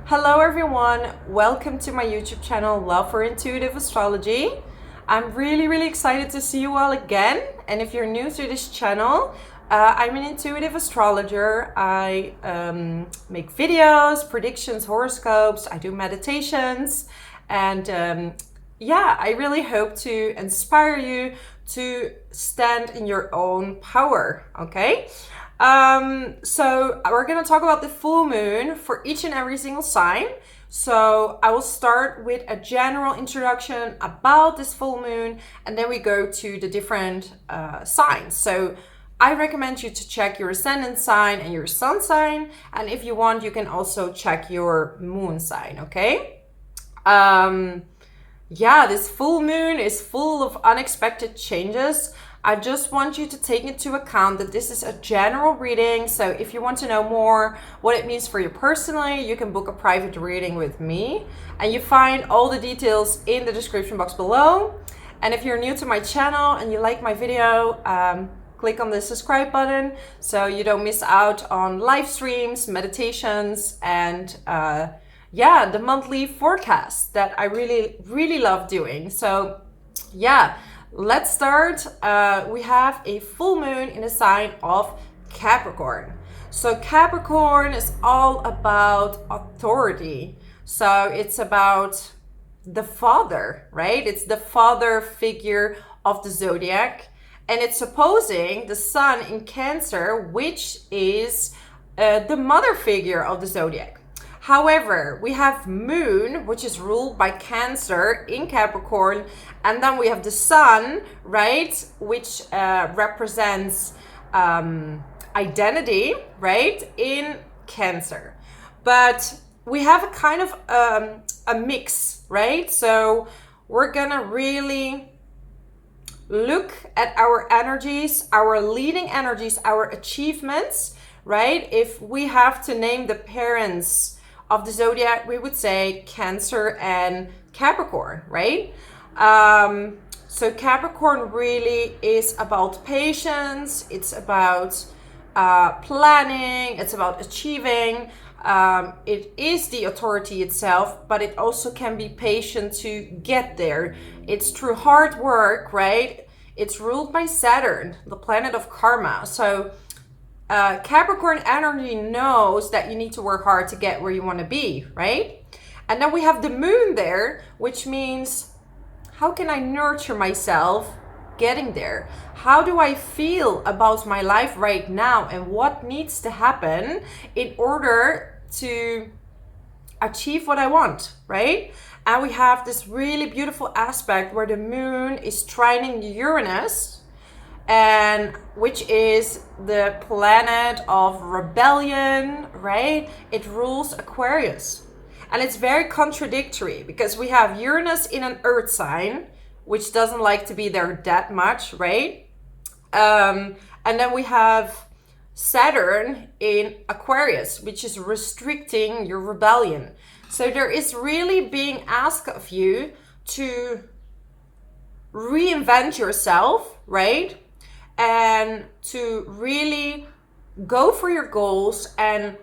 Hello everyone, welcome to my YouTube channel Love for Intuitive Astrology. I'm really excited to see you all again, and if you're new to this channel, I'm an intuitive astrologer. I make videos, predictions, horoscopes, I do meditations, and I really hope to inspire you to stand in your own power, okay? So we're going to talk about the full moon for each and every single sign. So I will start with a general introduction about this full moon, and then we go to the different signs. So I recommend you to check your ascendant sign and your sun sign, and if you want, you can also check your moon sign, okay? This full moon is full of unexpected changes. I just want you to take into account that this is a general reading. So if you want to know more what it means for you personally, you can book a private reading with me. And you find all the details in the description box below. And if you're new to my channel and you like my video, click on the subscribe button so you don't miss out on live streams, meditations, and the monthly forecast that I really love doing. So let's start. We have a full moon in the sign of Capricorn. So Capricorn is all about authority. So it's about the father, right? It's the father figure of the zodiac. And it's opposing the sun in Cancer, which is the mother figure of the zodiac. However, we have moon, which is ruled by Cancer in Capricorn, and then we have the sun, right, which represents identity, right, in Cancer. But we have a kind of a mix, right? So we're gonna really look at our energies, our leading energies, our achievements, right? If we have to name the parents of the zodiac, we would say Cancer and Capricorn, right? So Capricorn really is about patience, it's about planning, it's about achieving. It is the authority itself, but it also can be patient to get there. It's through hard work, right? It's ruled by Saturn, the planet of karma. So Capricorn energy knows that you need to work hard to get where you want to be, right? And then we have the moon there, which means how can I nurture myself getting there? How do I feel about my life right now, and what needs to happen in order to achieve what I want, right? And we have this really beautiful aspect where the moon is trining Uranus, and which is the planet of rebellion, right? It rules Aquarius. And it's very contradictory because we have Uranus in an earth sign, which doesn't like to be there that much, right? And then we have Saturn in Aquarius, which is restricting your rebellion. So there is really being asked of you to reinvent yourself, right? And to really go for your goals and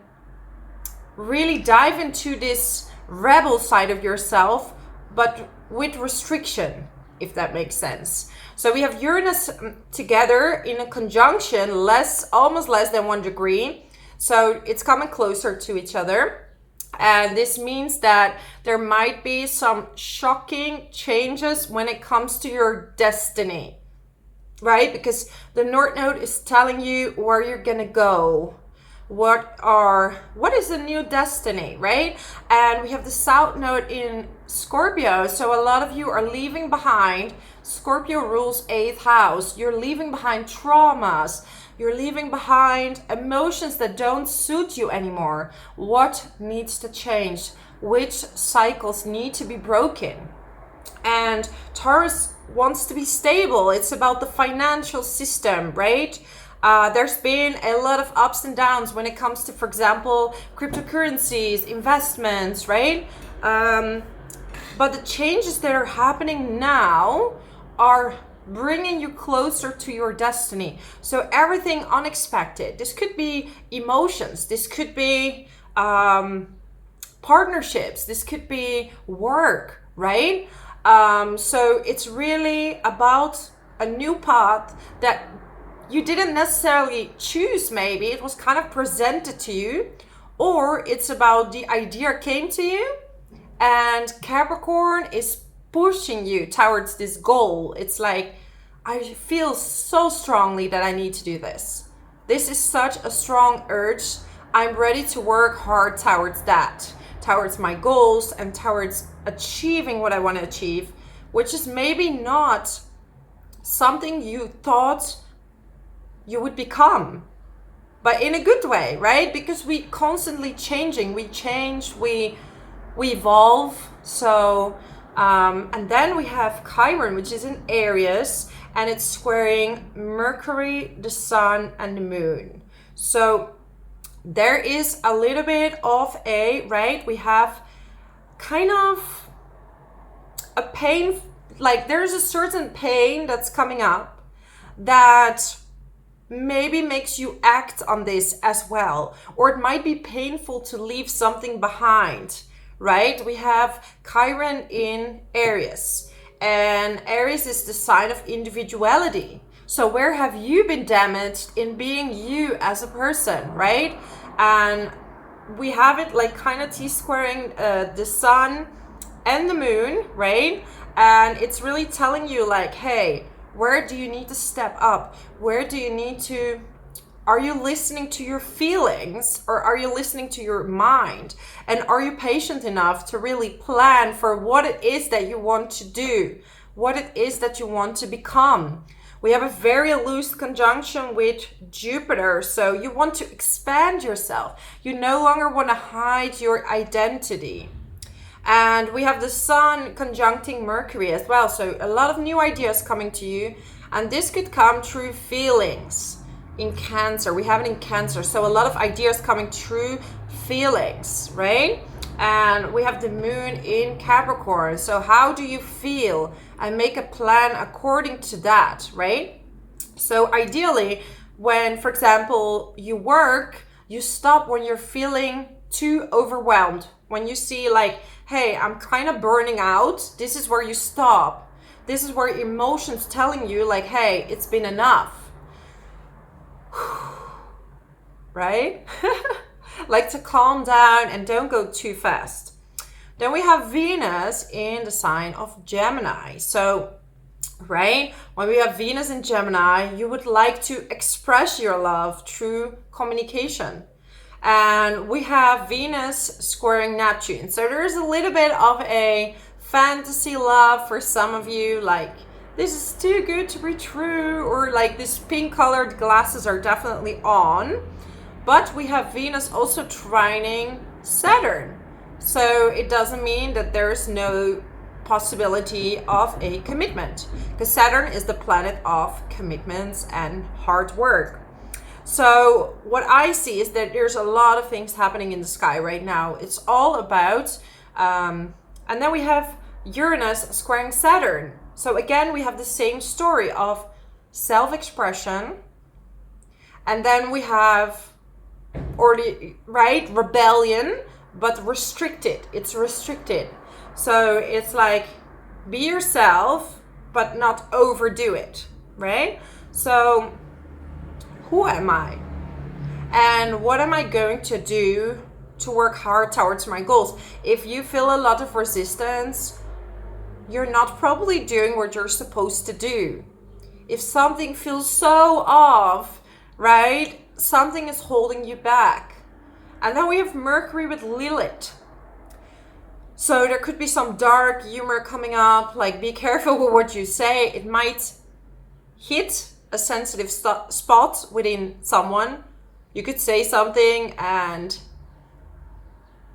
really dive into this rebel side of yourself, but with restriction, if that makes sense. So we have Uranus together in a conjunction, almost less than 1 degree. So it's coming closer to each other. And this means that there might be some shocking changes when it comes to your destiny, right? Because the North Node is telling you where you're gonna go. What is the new destiny, right? And we have the South Node in Scorpio. So a lot of you are leaving behind. Scorpio rules 8th house. You're leaving behind traumas. You're leaving behind emotions that don't suit you anymore. What needs to change? Which cycles need to be broken? And Taurus wants to be stable. It's about the financial system, right? There's been a lot of ups and downs when it comes to, for example, cryptocurrencies, investments, right? But the changes that are happening now are bringing you closer to your destiny. So everything unexpected. This could be emotions. This could be partnerships, this could be work, right? So it's really about a new path that you didn't necessarily choose. Maybe it was kind of presented to you, or it's about the idea came to you and Capricorn is pushing you towards this goal. It's like, I feel so strongly that I need to do this. This is such a strong urge. I'm ready to work hard towards that, towards my goals and towards achieving what I want to achieve, which is maybe not something you thought you would become, but in a good way, right? Because we constantly changing, we change, we evolve. So, and then we have Chiron, which is in Aries, and it's squaring Mercury, the Sun, and the Moon. So there is a little bit of a, right? We have kind of a pain, like there's a certain pain that's coming up that maybe makes you act on this as well. Or it might be painful to leave something behind, right? We have Chiron in Aries, and Aries is the sign of individuality. So where have you been damaged in being you as a person, right? And we have it like kind of T-squaring the Sun and the Moon, right? And it's really telling you like, hey, where do you need to step up? Where do you need to, are you listening to your feelings or are you listening to your mind? And are you patient enough to really plan for what it is that you want to do, what it is that you want to become? We have a very loose conjunction with Jupiter, so you want to expand yourself. You no longer want to hide your identity. And we have the Sun conjuncting Mercury as well, so a lot of new ideas coming to you, and this could come through feelings. In Cancer, we have it in Cancer, so a lot of ideas coming through feelings, right? And we have the Moon in Capricorn, so how do you feel? And make a plan according to that, right? So ideally, when, for example, you work, you stop when you're feeling too overwhelmed. When you see like, hey, I'm kind of burning out, this is where you stop. This is where emotions telling you like, hey, it's been enough. Right? Like to calm down and don't go too fast. Then we have Venus in the sign of Gemini. So, right, when we have Venus in Gemini, you would like to express your love through communication. And we have Venus squaring Neptune. So there's a little bit of a fantasy love for some of you, like this is too good to be true, or like these pink colored glasses are definitely on. But we have Venus also trining Saturn. So it doesn't mean that there's no possibility of a commitment, because Saturn is the planet of commitments and hard work. So what I see is that there's a lot of things happening in the sky right now. It's all about, and then we have Uranus squaring Saturn. So again, we have the same story of self-expression. And then we have, rebellion, but restricted. It's restricted. So it's like, be yourself, but not overdo it, right? So who am I? And what am I going to do to work hard towards my goals? If you feel a lot of resistance, you're not probably doing what you're supposed to do. If something feels so off, right? Something is holding you back. And then we have Mercury with Lilith. So there could be some dark humor coming up, like be careful with what you say. It might hit a sensitive spot within someone. You could say something and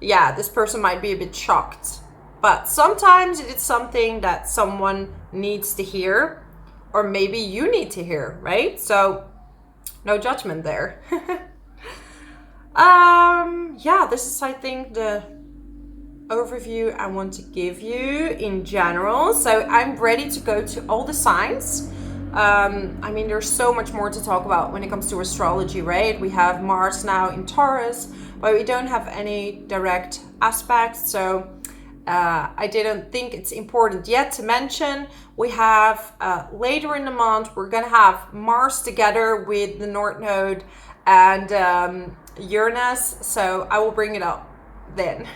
yeah, this person might be a bit shocked. But sometimes it's something that someone needs to hear, or maybe you need to hear, right? So no judgment there. Yeah, this is, I think, the overview I want to give you in general. So I'm ready to go to all the signs. I mean, there's so much more to talk about when it comes to astrology, right? We have Mars now in Taurus, but we don't have any direct aspects. So I didn't think it's important yet to mention. We have later in the month, we're going to have Mars together with the North Node and Uranus. So I will bring it up then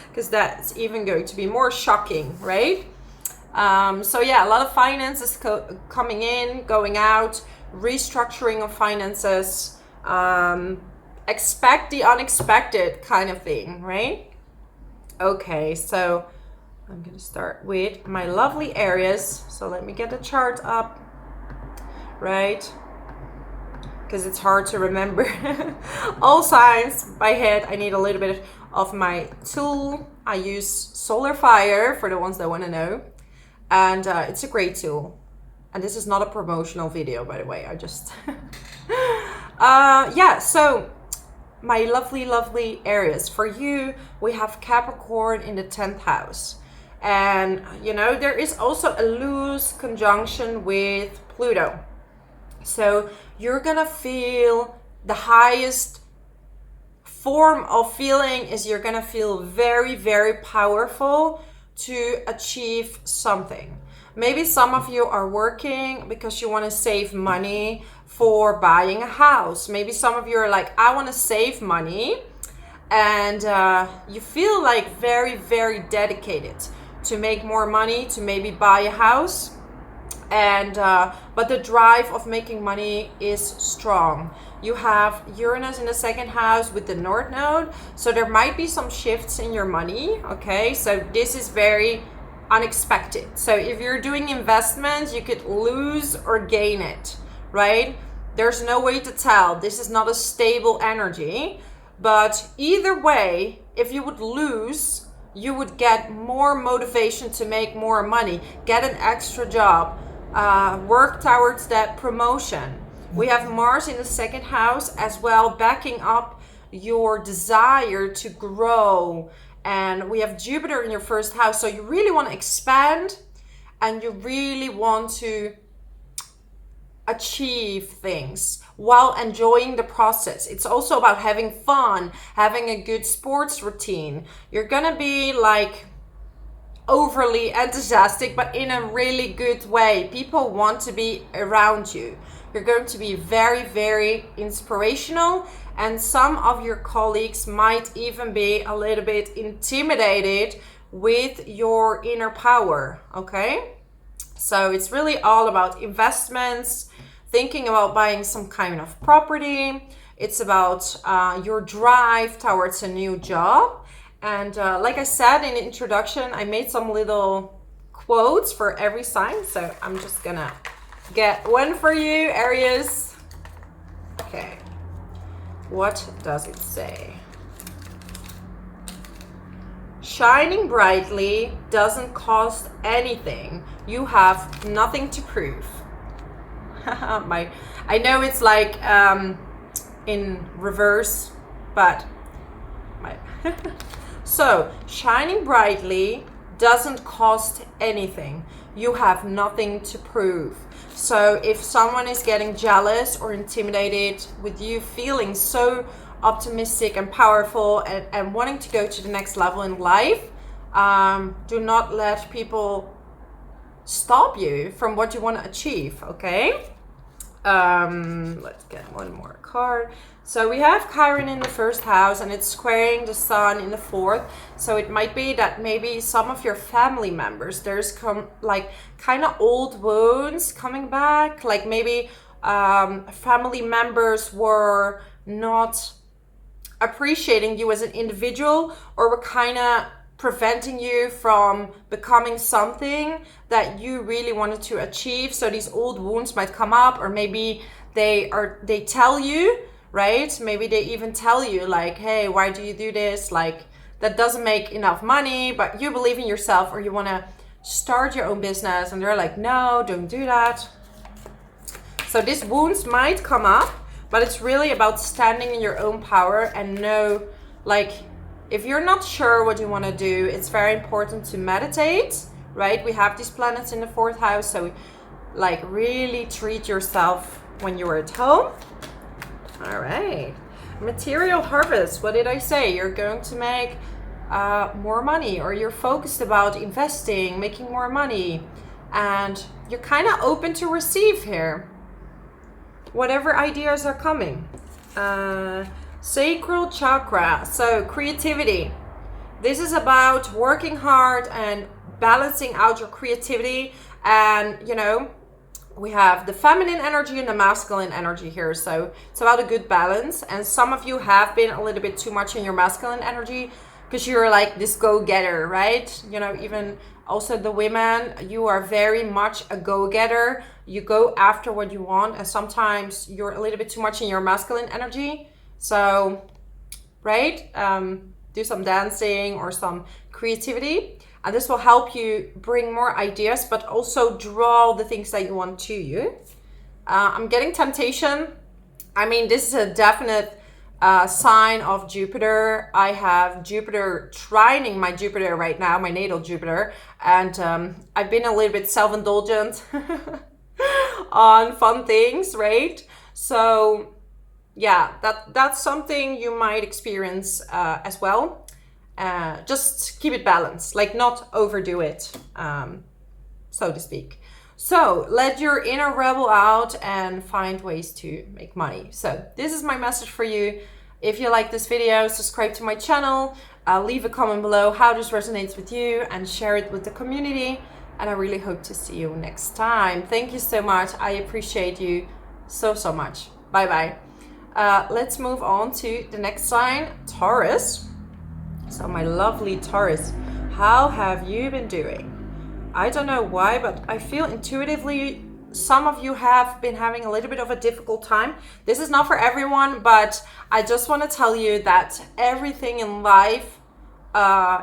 because that's even going to be more shocking, right? So yeah, a lot of finances coming in, going out, restructuring of finances, expect the unexpected kind of thing, right? Okay, so I'm gonna start with my lovely Aries. So let me get the chart up, right? Because it's hard to remember all signs by head. I need a little bit of my tool. I use Solar Fire for the ones that want to know. And it's a great tool. And this is not a promotional video, by the way. I just... yeah, so my lovely Aries. For you, we have Capricorn in the 10th house. And, you know, there is also a loose conjunction with Pluto. So you're gonna feel the highest form of feeling is you're gonna feel very, very powerful to achieve something. Maybe some of you are working because you want to save money for buying a house. Maybe some of you are like, I want to save money, and you feel like very, very dedicated to make more money, to maybe buy a house. And but the drive of making money is strong. You have Uranus in the 2nd house with the North Node, so there might be some shifts in your money. Okay, so this is very unexpected. So if you're doing investments, you could lose or gain it, right? There's no way to tell. This is not a stable energy, but either way, if you would lose, you would get more motivation to make more money, get an extra job, work towards that promotion. We have Mars in the 2nd house as well, backing up your desire to grow. And we have Jupiter in your 1st house. So you really want to expand and you really want to achieve things while enjoying the process. It's also about having fun, having a good sports routine. You're going to be like overly enthusiastic, but in a really good way. People want to be around you. You're going to be very, very inspirational, and some of your colleagues might even be a little bit intimidated with your inner power, okay? So it's really all about investments, thinking about buying some kind of property. It's about your drive towards a new job. And like I said in the introduction, I made some little quotes for every sign. So I'm just gonna get one for you, Aries. Okay. What does it say? Shining brightly doesn't cost anything. You have nothing to prove. I know it's like in reverse, but so shining brightly doesn't cost anything. You have nothing to prove. So if someone is getting jealous or intimidated with you feeling so optimistic and powerful and wanting to go to the next level in life, do not let people stop you from what you want to achieve, okay? Let's get one more card. So we have Chiron in the 1st house and it's squaring the sun in the 4th. So it might be that maybe some of your family members, there's like kind of old wounds coming back. Like maybe family members were not appreciating you as an individual, or were kind of preventing you from becoming something that you really wanted to achieve. So these old wounds might come up, or maybe they tell you, right? Maybe they even tell you like, hey, why do you do this? Like, that doesn't make enough money, but you believe in yourself, or you want to start your own business, and they're like, no, don't do that. So these wounds might come up, but it's really about standing in your own power and know, like, if you're not sure what you want to do, it's very important to meditate, right? We have these planets in the 4th house, so like really treat yourself when you're at home. All right. Material harvest. What did I say? You're going to make more money, or you're focused about investing, making more money, and you're kind of open to receive here. Whatever ideas are coming. Sacral chakra. So creativity. This is about working hard and balancing out your creativity. And, you know, we have the feminine energy and the masculine energy here. So it's about a good balance. And some of you have been a little bit too much in your masculine energy because you're like this go-getter, right? You know, even also the women, you are very much a go-getter. You go after what you want. And sometimes you're a little bit too much in your masculine energy. So, right? Do some dancing or some creativity. And this will help you bring more ideas, but also draw the things that you want to you. I'm getting temptation. I mean, this is a definite sign of Jupiter. I have Jupiter trining my Jupiter right now, my natal Jupiter. And I've been a little bit self-indulgent on fun things, right? So yeah, that's something you might experience as well. Just keep it balanced, like not overdo it, so to speak. So let your inner rebel out and find ways to make money. So this is my message for you. If you like this video, subscribe to my channel, leave a comment below how this resonates with you, and share it with the community. And I really hope to see you next time. Thank you so much. I appreciate you so much. Bye. Let's move on to the next sign, Taurus. So my lovely Taurus, how have you been doing? I don't know why, but I feel intuitively some of you have been having a little bit of a difficult time. This is not for everyone, but I just want to tell you that everything in life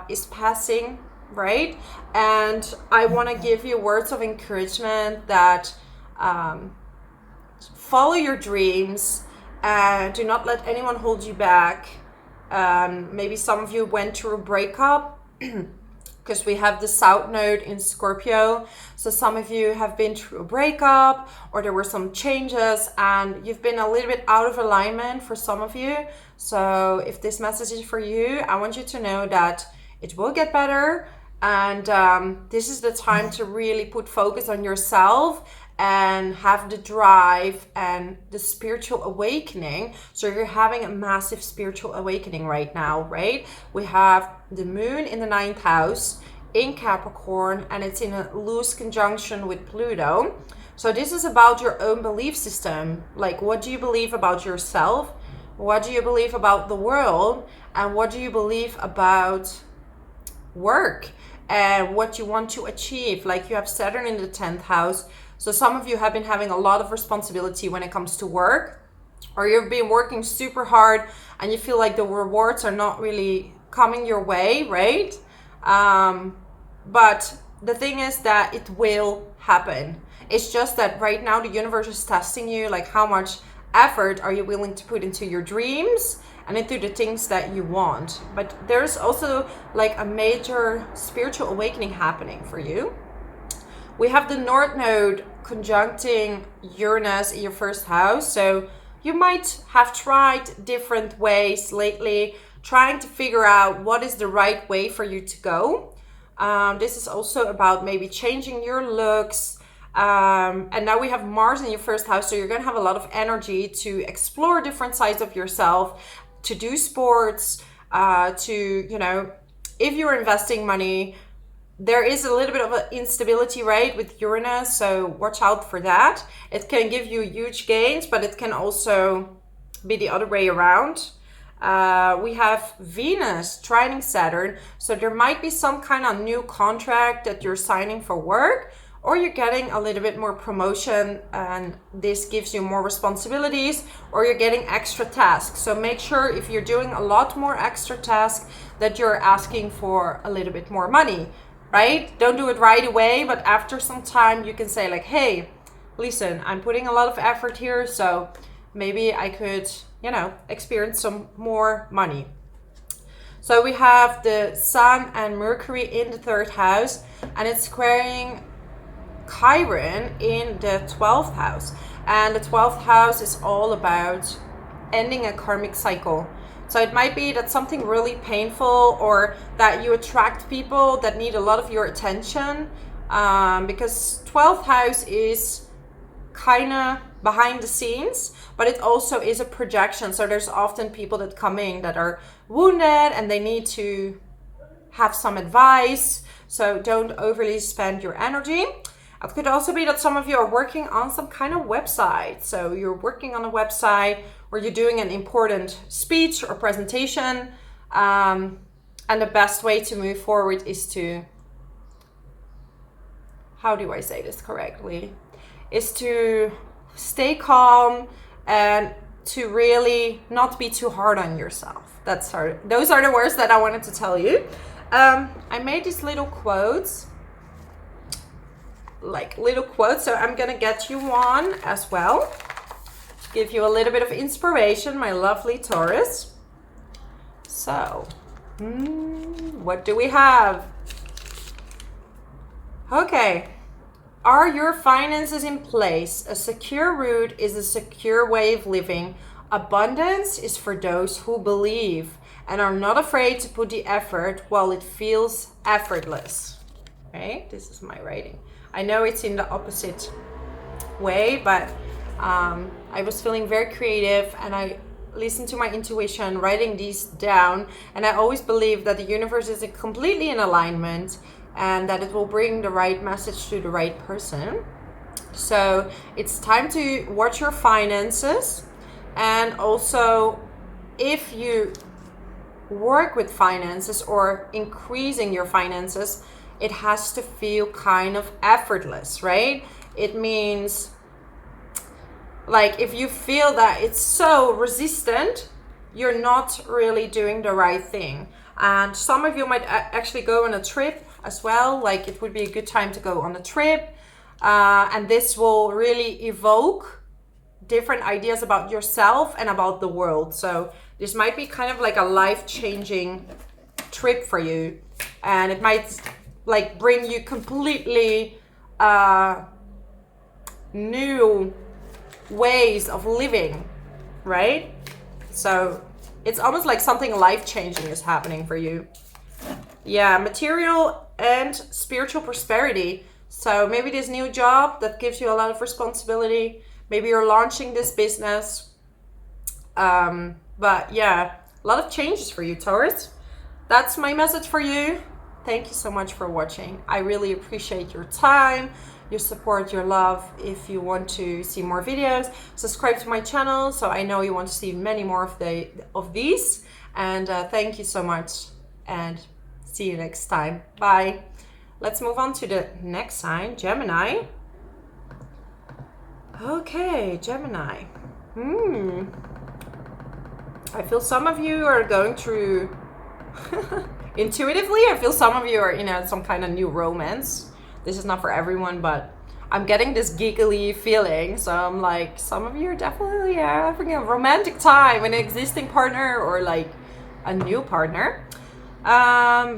is passing, right? And I want to give you words of encouragement that follow your dreams and do not let anyone hold you back. Maybe some of you went through a breakup because we have the South Node in Scorpio. So some of you have been through a breakup, or there were some changes and you've been a little bit out of alignment for some of you. So if this message is for you, I want you to know that it will get better. And this is the time to really put focus on yourself and have the drive and the spiritual awakening. So you're having a massive spiritual awakening right now, right? We have the moon in the 9th house in Capricorn, and it's in a loose conjunction with Pluto. So this is about your own belief system. Like, what do you believe about yourself? What do you believe about the world? And what do you believe about work and what you want to achieve? Like, you have Saturn in the 10th house. So some of you have been having a lot of responsibility when it comes to work, or you've been working super hard and you feel like the rewards are not really coming your way, right? But the thing is that it will happen. It's just that right now the universe is testing you, like how much effort are you willing to put into your dreams and into the things that you want. But there's also like a major spiritual awakening happening for you. We have the North Node conjuncting Uranus in your 1st house. So you might have tried different ways lately, trying to figure out what is the right way for you to go. This is also about maybe changing your looks. And now we have Mars in your 1st house. So you're going to have a lot of energy to explore different sides of yourself, to do sports, to, you know, if you're investing money, there is a little bit of an instability, right, with Uranus, so watch out for that. It can give you huge gains, but it can also be the other way around. We have Venus trining Saturn, so there might be some kind of new contract that you're signing for work, or you're getting a little bit more promotion and this gives you more responsibilities, or you're getting extra tasks. So make sure if you're doing a lot more extra tasks that you're asking for a little bit more money. Right? Don't do it right away, but after some time you can say like, hey, listen, I'm putting a lot of effort here, so maybe I could, you know, experience some more money. So we have the Sun and Mercury in the 3rd house, and it's squaring Chiron in the 12th house. And the 12th house is all about ending a karmic cycle. So it might be that something really painful, or that you attract people that need a lot of your attention, because 12th house is kind of behind the scenes, but it also is a projection. So there's often people that come in that are wounded and they need to have some advice. So don't overly spend your energy. It could also be that some of you are working on some kind of website. So you're working on a website where you're doing an important speech or presentation. And the best way to move forward is to, how do I say this correctly? Is to stay calm and to really not be too hard on yourself. Those are the words that I wanted to tell you. I made these little quotes, so I'm gonna get you one as well to give you a little bit of inspiration, my lovely Taurus. So what do we have? Okay, are your finances in place? A secure root is a secure way of living. Abundance is for those who believe and are not afraid to put the effort while it feels effortless. Right? This is my writing. I know it's in the opposite way, but I was feeling very creative and I listened to my intuition, writing these down. And I always believe that the universe is completely in alignment and that it will bring the right message to the right person. So it's time to watch your finances. And also, if you work with finances or increasing your finances, it has to feel kind of effortless, right? It means, like, if you feel that it's so resistant, you're not really doing the right thing. And some of you might actually go on a trip as well. Like, it would be a good time to go on a trip. And this will really evoke different ideas about yourself and about the world. So this might be kind of like a life-changing trip for you. And it might like bring you completely new ways of living, right? So it's almost like something life-changing is happening for you. Yeah, material and spiritual prosperity. So maybe this new job that gives you a lot of responsibility. Maybe you're launching this business. But yeah, a lot of changes for you, Taurus. That's my message for you. Thank you so much for watching. I really appreciate your time, your support, your love. If you want to see more videos, subscribe to my channel so I know you want to see many more of these. And thank you so much and see you next time. Bye. Let's move on to the next sign, Gemini. Okay, Gemini. I feel some of you are going through intuitively, I feel some of you are in some kind of new romance. This is not for everyone, but I'm getting this giggly feeling. So I'm like, some of you are definitely having a romantic time with an existing partner or like a new partner.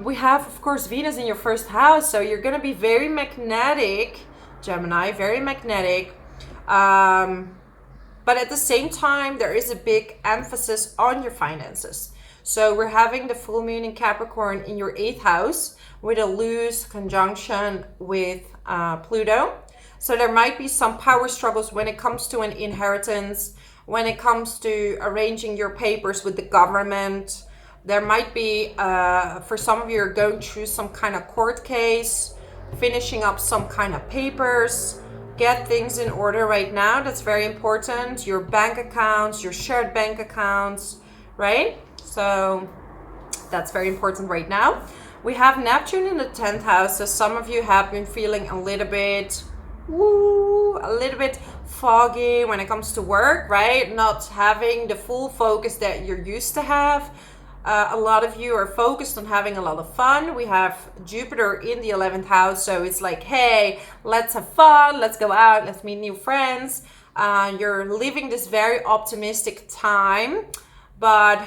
We have, of course, Venus in your first house. So you're going to be very magnetic, Gemini, very magnetic. But at the same time, there is a big emphasis on your finances. So we're having the full moon in Capricorn in your 8th house with a loose conjunction with Pluto. So there might be some power struggles when it comes to an inheritance, when it comes to arranging your papers with the government. There might be, for some of you, are going through some kind of court case, finishing up some kind of papers. Get things in order right now. That's very important. Your bank accounts, your shared bank accounts, right? So that's very important right now. We have Neptune in the 10th house. So some of you have been feeling a little bit foggy when it comes to work, right? Not having the full focus that you're used to have. A lot of you are focused on having a lot of fun. We have Jupiter in the 11th house. So it's like, hey, let's have fun. Let's go out. Let's meet new friends. You're living this very optimistic time. But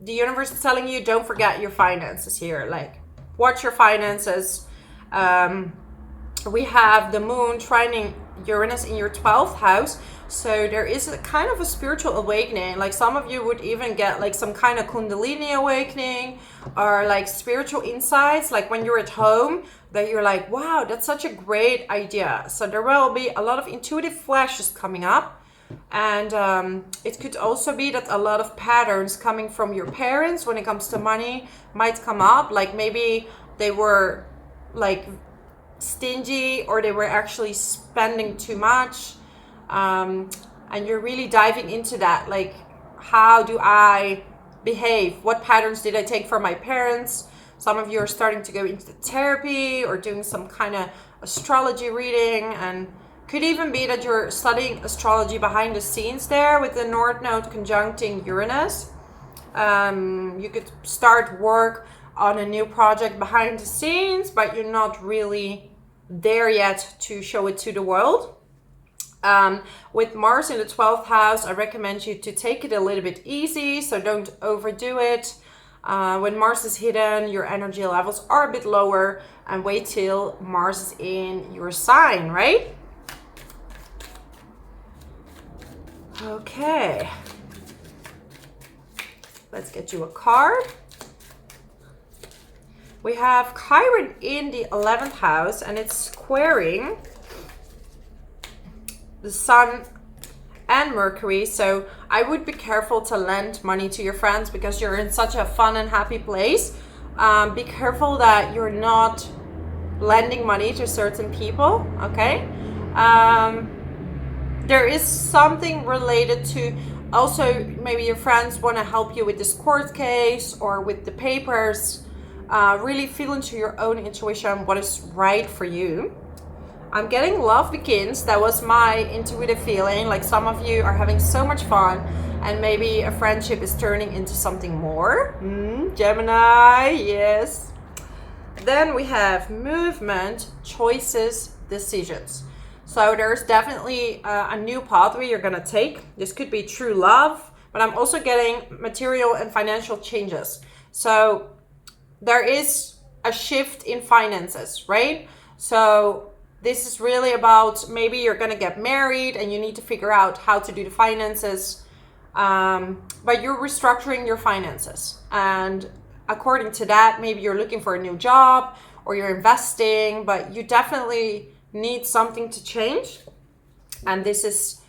the universe is telling you, don't forget your finances here. Like, watch your finances. we have the moon trining Uranus in your 12th house. So there is a kind of a spiritual awakening. Like some of you would even get like some kind of Kundalini awakening or like spiritual insights. Like when you're at home that you're like, wow, that's such a great idea. So there will be a lot of intuitive flashes coming up. And it could also be that a lot of patterns coming from your parents when it comes to money might come up. Like maybe they were like stingy or they were actually spending too much. And you're really diving into that. Like, how do I behave? What patterns did I take from my parents? Some of you are starting to go into therapy or doing some kind of astrology reading, and could even be that you're studying astrology behind the scenes there with the North Node conjuncting Uranus. You could start work on a new project behind the scenes, but you're not really there yet to show it to the world. With Mars in the 12th house, I recommend you to take it a little bit easy, so don't overdo it. When Mars is hidden, your energy levels are a bit lower, and wait till Mars is in your sign, right? Okay. Let's get you a card. We have Chiron in the 11th house, and it's squaring the Sun and Mercury. So I would be careful to lend money to your friends because you're in such a fun and happy place. Be careful that you're not lending money to certain people, okay? There is something related to also maybe your friends want to help you with this court case or with the papers. Really feel into your own intuition what is right for you. I'm getting love begins. That was my intuitive feeling. Like some of you are having so much fun and maybe a friendship is turning into something more. Gemini, yes. Then we have movement, choices, decisions. So there's definitely a new pathway you're gonna take. This could be true love, but I'm also getting material and financial changes. So there is a shift in finances, right? So this is really about maybe you're gonna get married and you need to figure out how to do the finances, but you're restructuring your finances. And according to that, maybe you're looking for a new job or you're investing, but you definitely need something to change. And this is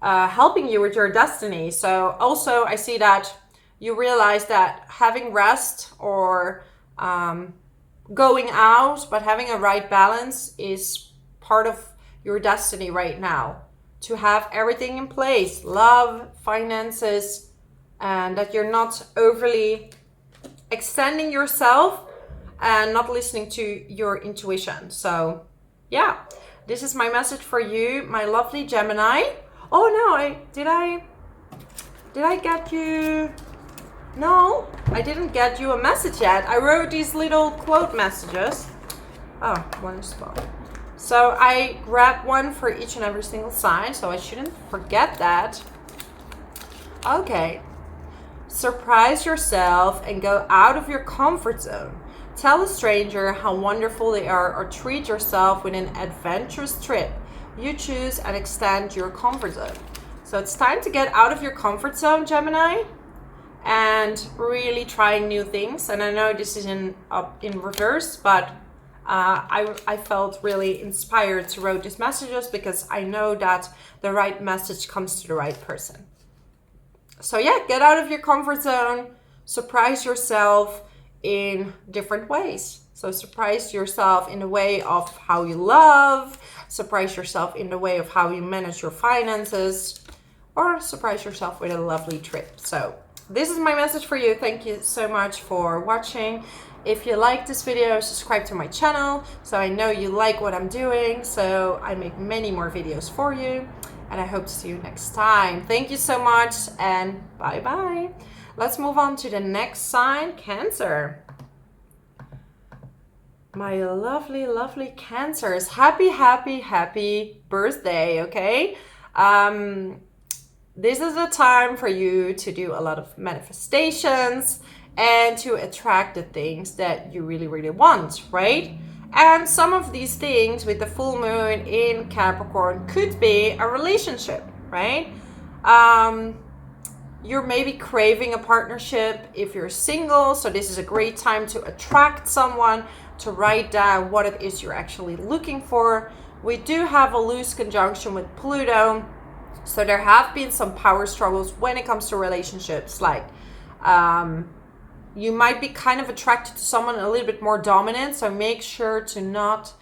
helping you with your destiny. So also I see that you realize that having rest or going out, but having a right balance is part of your destiny right now. To have everything in place, love, finances, and that you're not overly extending yourself and not listening to your intuition. So yeah, this is my message for you, my lovely Gemini. Oh no, did I get you? No, I didn't get you a message yet. I wrote these little quote messages. Oh, one spot. So I grabbed one for each and every single sign, so I shouldn't forget that. Okay. Surprise yourself and go out of your comfort zone. Tell a stranger how wonderful they are, or treat yourself with an adventurous trip. You choose and extend your comfort zone. So it's time to get out of your comfort zone, Gemini, and really trying new things. And I know this is in reverse, but I felt really inspired to write these messages because I know that the right message comes to the right person. So yeah, get out of your comfort zone, surprise yourself in different ways. So surprise yourself in the way of how you love, surprise yourself in the way of how you manage your finances, or surprise yourself with a lovely trip. So this is my message for you. Thank you so much for watching. If you like this video, subscribe to my channel so I know you like what I'm doing, so I make many more videos for you, and I hope to see you next time. Thank you so much, and bye-bye. Let's move on to the next sign, Cancer. My lovely, lovely Cancers. Happy, happy, happy birthday, okay? This is a time for you to do a lot of manifestations and to attract the things that you really, really want, right? And some of these things with the full moon in Capricorn could be a relationship, right? You're maybe craving a partnership if you're single. So this is a great time to attract someone, to write down what it is you're actually looking for. We do have a loose conjunction with Pluto. So there have been some power struggles when it comes to relationships. Like you might be kind of attracted to someone a little bit more dominant. So make sure to not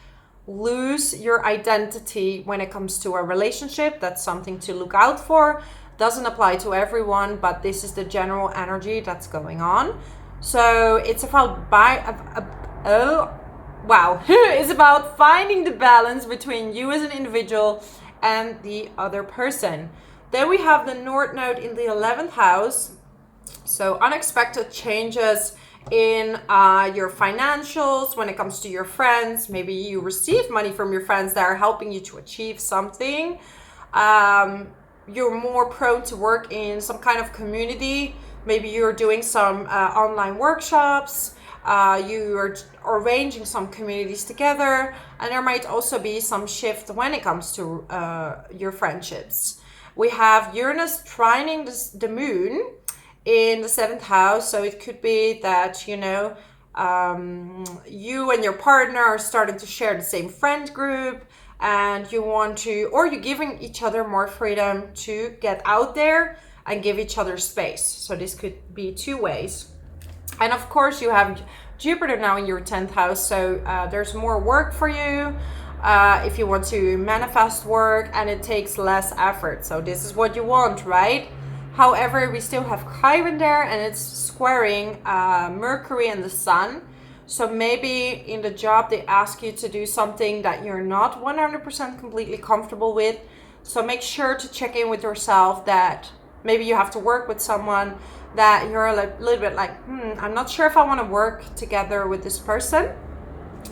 lose your identity when it comes to a relationship. That's something to look out for. Doesn't apply to everyone, but this is the general energy that's going on. So it's about it's about finding the balance between you as an individual and the other person. Then we have the North Node in the 11th house. So unexpected changes in your financials when it comes to your friends. Maybe you receive money from your friends that are helping you to achieve something. You're more prone to work in some kind of community. Maybe you're doing some online workshops. You're arranging some communities together. And there might also be some shift when it comes to your friendships. We have Uranus trining the moon in the 7th house. So it could be that, you and your partner are starting to share the same friend group, and you want to, or you're giving each other more freedom to get out there and give each other space. So this could be two ways. And of course you have Jupiter now in your 10th house. So there's more work for you if you want to manifest work, and it takes less effort. So this is what you want, right? However, we still have Chiron there, and it's squaring Mercury and the Sun. So maybe in the job they ask you to do something that you're not 100% completely comfortable with. So make sure to check in with yourself that maybe you have to work with someone that you're a little bit like, I'm not sure if I want to work together with this person.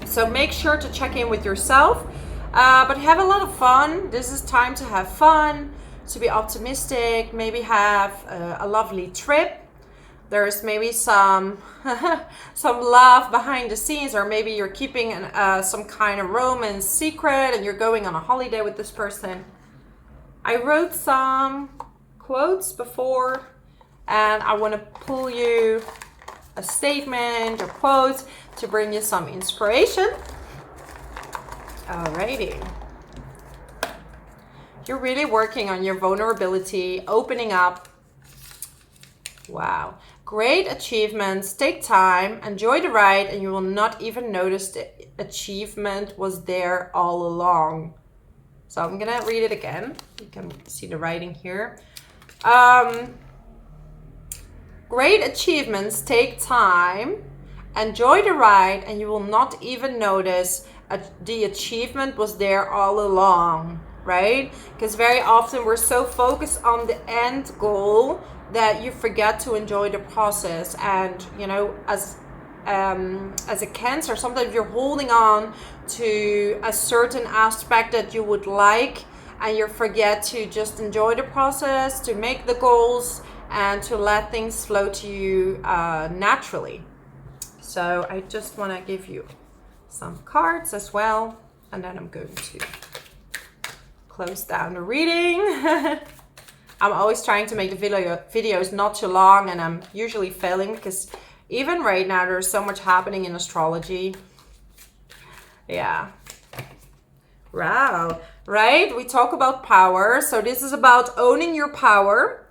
So make sure to check in with yourself, but have a lot of fun. This is time to have fun, to be optimistic, maybe have a lovely trip. There's maybe some some love behind the scenes, or maybe you're keeping some kind of romance secret and you're going on a holiday with this person. I wrote some quotes before, and I want to pull you a statement or quote to bring you some inspiration. Alrighty. You're really working on your vulnerability, opening up. Wow. Great achievements take time, enjoy the ride, and you will not even notice the achievement was there all along. So I'm gonna read it again. You can see the writing here. Great achievements take time, enjoy the ride, and you will not even notice the achievement was there all along, right? Because very often we're so focused on the end goal that you forget to enjoy the process. And as a Cancer, sometimes you're holding on to a certain aspect that you would like, and you forget to just enjoy the process, to make the goals, and to let things flow to you naturally. So I just want to give you some cards as well, and then I'm going to close down the reading. I'm always trying to make the videos not too long, and I'm usually failing because even right now there's so much happening in astrology. Yeah. Wow. Right? We talk about power. So this is about owning your power.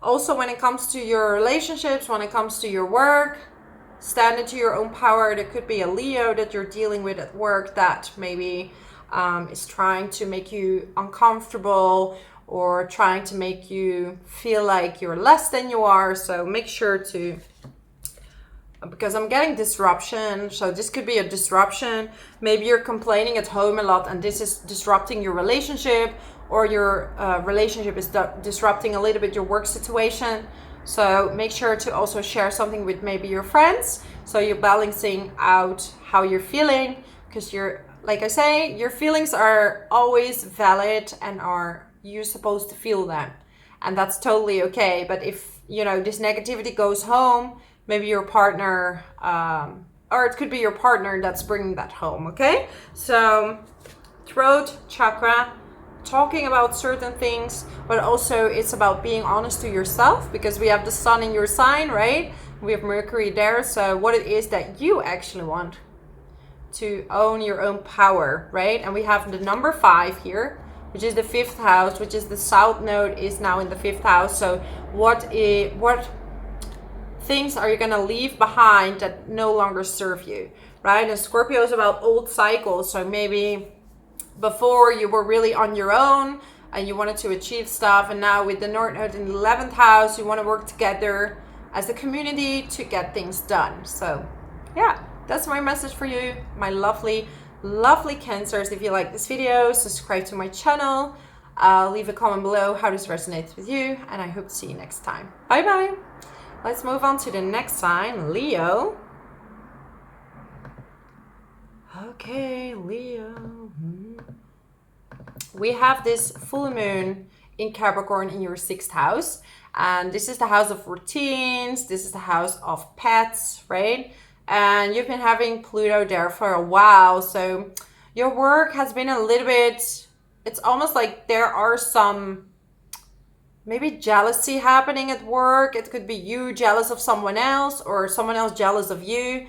Also, when it comes to your relationships, when it comes to your work, stand into your own power. There could be a Leo that you're dealing with at work that maybe is trying to make you uncomfortable, or trying to make you feel like you're less than you are. So make sure to, because I'm getting disruption. So this could be a disruption. Maybe you're complaining at home a lot, and this is disrupting your relationship, or your relationship is disrupting a little bit your work situation. So make sure to also share something with maybe your friends. So you're balancing out how you're feeling, because like I say, your feelings are always valid, and you're supposed to feel them, and that's totally okay. But if this negativity goes home, maybe your partner or it could be your partner that's bringing that home, okay? So throat chakra, talking about certain things, but also it's about being honest to yourself, because we have the sun in your sign, right? We have Mercury there. So what it is that you actually want to own your own power, right? And we have the number 5 here, which is the 5th house, which is the south node is now in the 5th house. So what things are you going to leave behind that no longer serve you, right? And Scorpio is about old cycles. So maybe before you were really on your own and you wanted to achieve stuff, and now with the North Node in the 11th house, you want to work together as a community to get things done. So yeah, that's my message for you, my lovely Cancers. If you like this video, subscribe to my channel, leave a comment below how this resonates with you, and I hope to see you next time. Bye bye. Let's move on to the next sign, Leo. Okay, Leo. We have this full moon in Capricorn in your 6th house, and this is the house of routines. This is the house of pets, right? And you've been having Pluto there for a while, so your work has been a little bit, it's almost like there are some maybe jealousy happening at work. It could be you jealous of someone else or someone else jealous of you.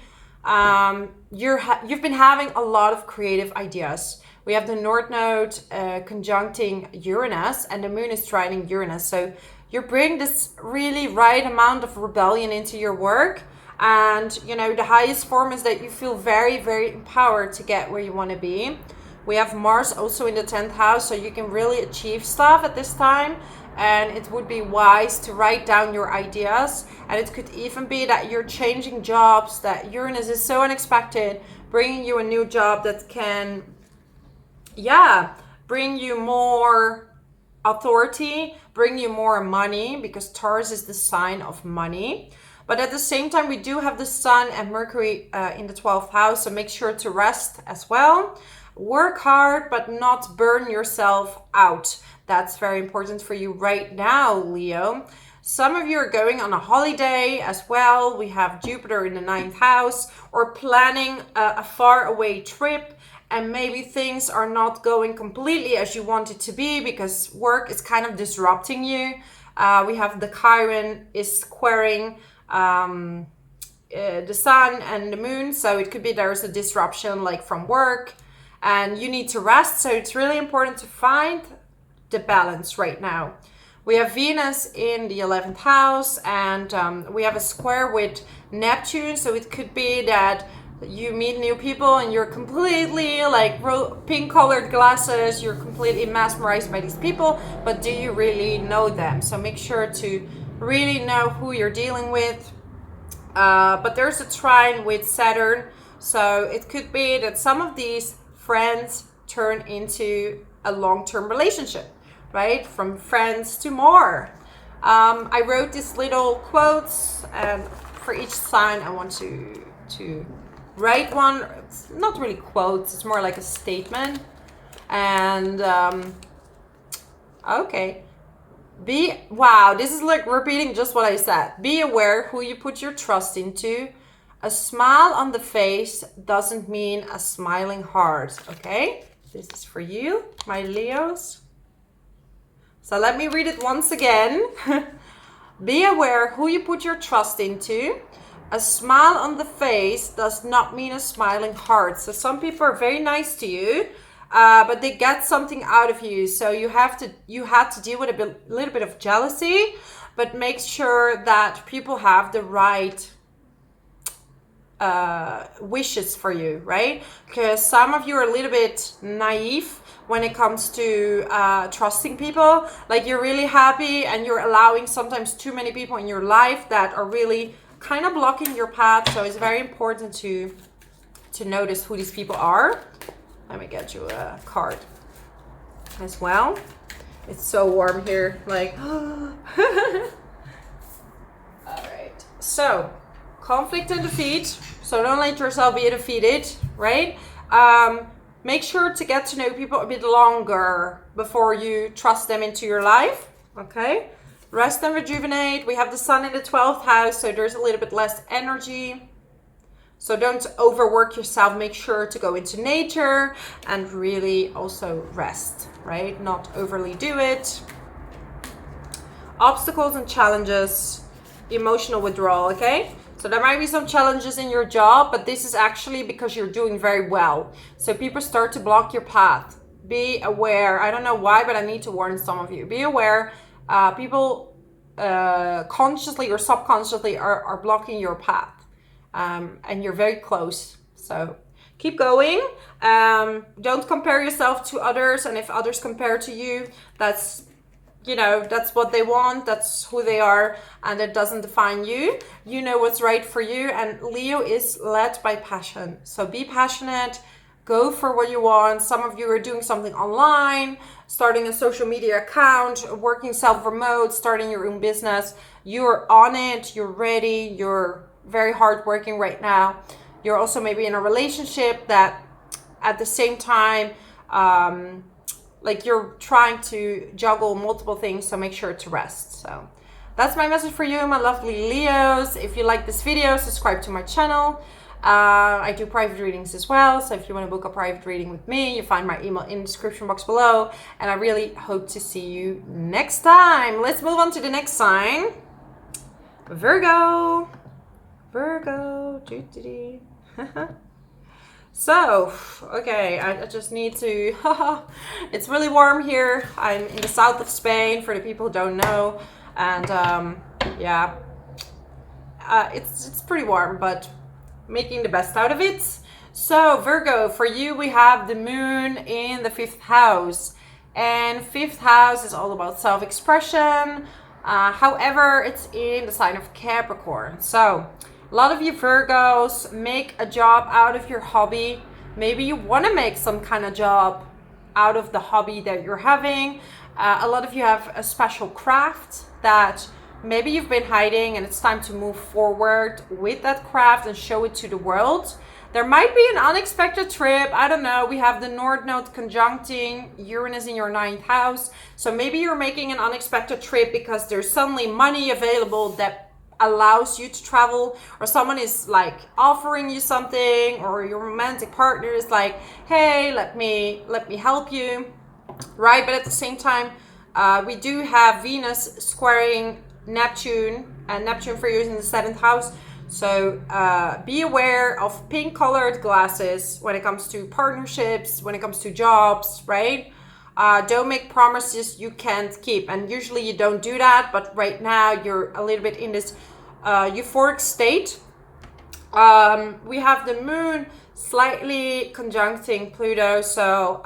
You've been having a lot of creative ideas. We have the North Node conjuncting Uranus, and the moon is trining Uranus. So you bring this really right amount of rebellion into your work. And, you know, the highest form is that you feel very, very empowered to get where you want to be. We have Mars also in the 10th house, so you can really achieve stuff at this time. And it would be wise to write down your ideas. And it could even be that you're changing jobs, that Uranus is so unexpected, bringing you a new job that can, bring you more authority, bring you more money, because Taurus is the sign of money. But at the same time, we do have the Sun and Mercury in the 12th house, so make sure to rest as well. Work hard, but not burn yourself out. That's very important for you right now, Leo. Some of you are going on a holiday as well. We have Jupiter in the 9th house, or planning a far away trip, and maybe things are not going completely as you want it to be because work is kind of disrupting you. We have the Chiron is squaring the sun and the moon, so it could be there's a disruption like from work and you need to rest. So it's really important to find the balance right now. We have Venus in the 11th house, and we have a square with Neptune, so it could be that you meet new people and you're completely like pink colored glasses, you're completely mesmerized by these people, but do you really know them? So make sure to really know who you're dealing with. But there's a trine with Saturn, so it could be that some of these friends turn into a long-term relationship, right? From friends to more. I wrote these little quotes, and for each sign I want to write one. It's not really quotes, it's more like a statement. And okay. Wow, this is like repeating just what I said. Be aware who you put your trust into. A smile on the face doesn't mean a smiling heart, okay? This is for you, my Leos. So let me read it once again. Be aware who you put your trust into. A smile on the face does not mean a smiling heart. So some people are very nice to you, but they get something out of you. So you had to deal with a little bit of jealousy, but make sure that people have the right wishes for you, right? Because some of you are a little bit naive when it comes to trusting people. Like you're really happy and you're allowing sometimes too many people in your life that are really kind of blocking your path. So it's very important to notice who these people are. Let me get you a card as well. It's so warm here, like all right, so conflict and defeat. So don't let yourself be defeated, right? Make sure to get to know people a bit longer before you trust them into your life, okay? Rest and rejuvenate. We have the sun in the 12th house, so there's a little bit less energy. So don't overwork yourself. Make sure to go into nature and really also rest, right? Not overly do it. Obstacles and challenges, emotional withdrawal, okay? So there might be some challenges in your job, but this is actually because you're doing very well. So people start to block your path. Be aware. I don't know why, but I need to warn some of you. Be aware. People consciously or subconsciously are blocking your path. And you're very close. So keep going. Don't compare yourself to others. And if others compare to you, that's what they want. That's who they are. And it doesn't define you. You know what's right for you. And Leo is led by passion. So be passionate. Go for what you want. Some of you are doing something online, starting a social media account, working self-remote, starting your own business. You're on it. You're ready. You're very hardworking right now. You're also maybe in a relationship that at the same time, like you're trying to juggle multiple things, so make sure to rest. So that's my message for you, my lovely Leos. If you like this video, subscribe to my channel. I do private readings as well, so if you want to book a private reading with me, you find my email in the description box below, and I really hope to see you next time. Let's move on to the next sign. Virgo. So, okay, I just need to, it's really warm here. I'm in the south of Spain, for the people who don't know, and yeah, it's pretty warm, but making the best out of it. So, Virgo, for you, we have the moon in the 5th house, and 5th house is all about self-expression. However, it's in the sign of Capricorn. So, a lot of you Virgos make a job out of your hobby. Maybe you want to make some kind of job out of the hobby that you're having. A lot of you have a special craft that maybe you've been hiding, and it's time to move forward with that craft and show it to the world. There might be an unexpected trip. I don't know. We have the North Node conjuncting Uranus in your 9th house. So maybe you're making an unexpected trip because there's suddenly money available that allows you to travel, or someone is like offering you something, or your romantic partner is like, hey, let me help you, right? But at the same time, we do have Venus squaring Neptune, and Neptune for you is in the 7th house. So be aware of pink colored glasses when it comes to partnerships, when it comes to jobs, right? Don't make promises you can't keep. And usually you don't do that, but right now you're a little bit in this euphoric state. We have the moon slightly conjuncting Pluto. So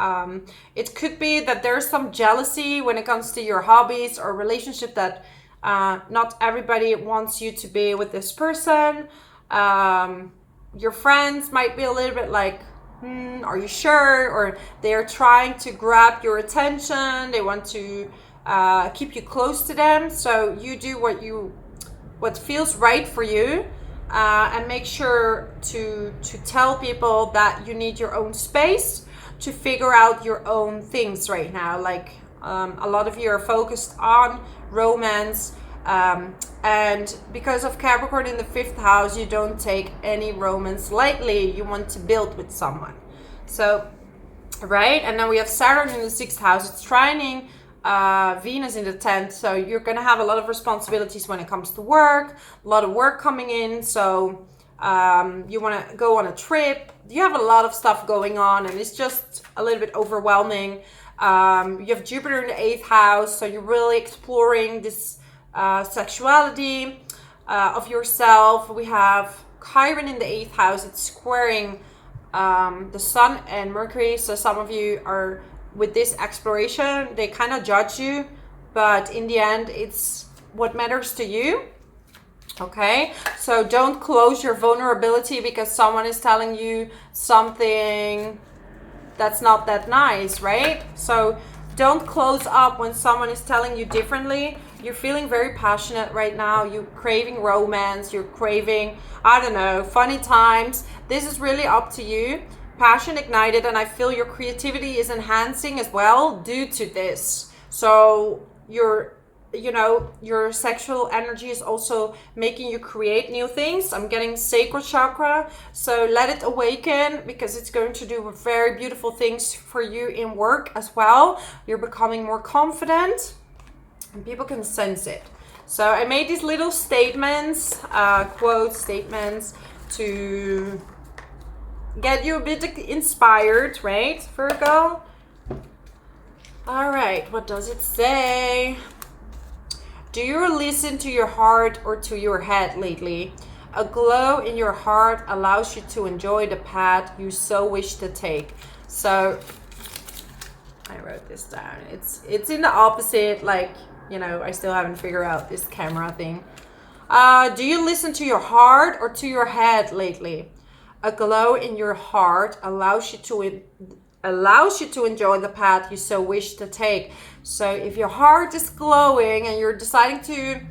it could be that there's some jealousy when it comes to your hobbies or relationship, that not everybody wants you to be with this person. Your friends might be a little bit like, are you sure? Or they're trying to grab your attention. They want to keep you close to them. So you do what feels right for you, and make sure to tell people that you need your own space to figure out your own things right now. Like a lot of you are focused on romance, and because of Capricorn in the 5th house, you don't take any romance lightly. You want to build with someone. So, right? And then we have Saturn in the 6th house. It's trining Venus in the 10th. So you're going to have a lot of responsibilities when it comes to work, a lot of work coming in. So you want to go on a trip. You have a lot of stuff going on, and it's just a little bit overwhelming. You have Jupiter in the 8th house. So you're really exploring this sexuality of yourself. We have Chiron in the 8th house. It's squaring the Sun and Mercury. So some of you are with this exploration, they kind of judge you, but in the end, it's what matters to you. Okay, so don't close your vulnerability because someone is telling you something that's not that nice, right? So don't close up when someone is telling you differently. You're feeling very passionate right now. You're craving romance. You're craving, I don't know, funny times. This is really up to you. Passion ignited, and I feel your creativity is enhancing as well due to this. So you're you know, your sexual energy is also making you create new things. I'm getting sacral chakra, so let it awaken, because it's going to do very beautiful things for you in work as well. You're becoming more confident and people can sense it. So I made these little statements, quote statements, to get you a bit inspired, right, Virgo? All right, what does it say? Do you listen to your heart or to your head lately? A glow in your heart allows you to enjoy the path you so wish to take. So I wrote this down. It's in the opposite, like, you know, I still haven't figured out this camera thing. Do you listen to your heart or to your head lately? A glow in your heart allows you to enjoy the path you so wish to take. So if your heart is glowing and you're deciding to,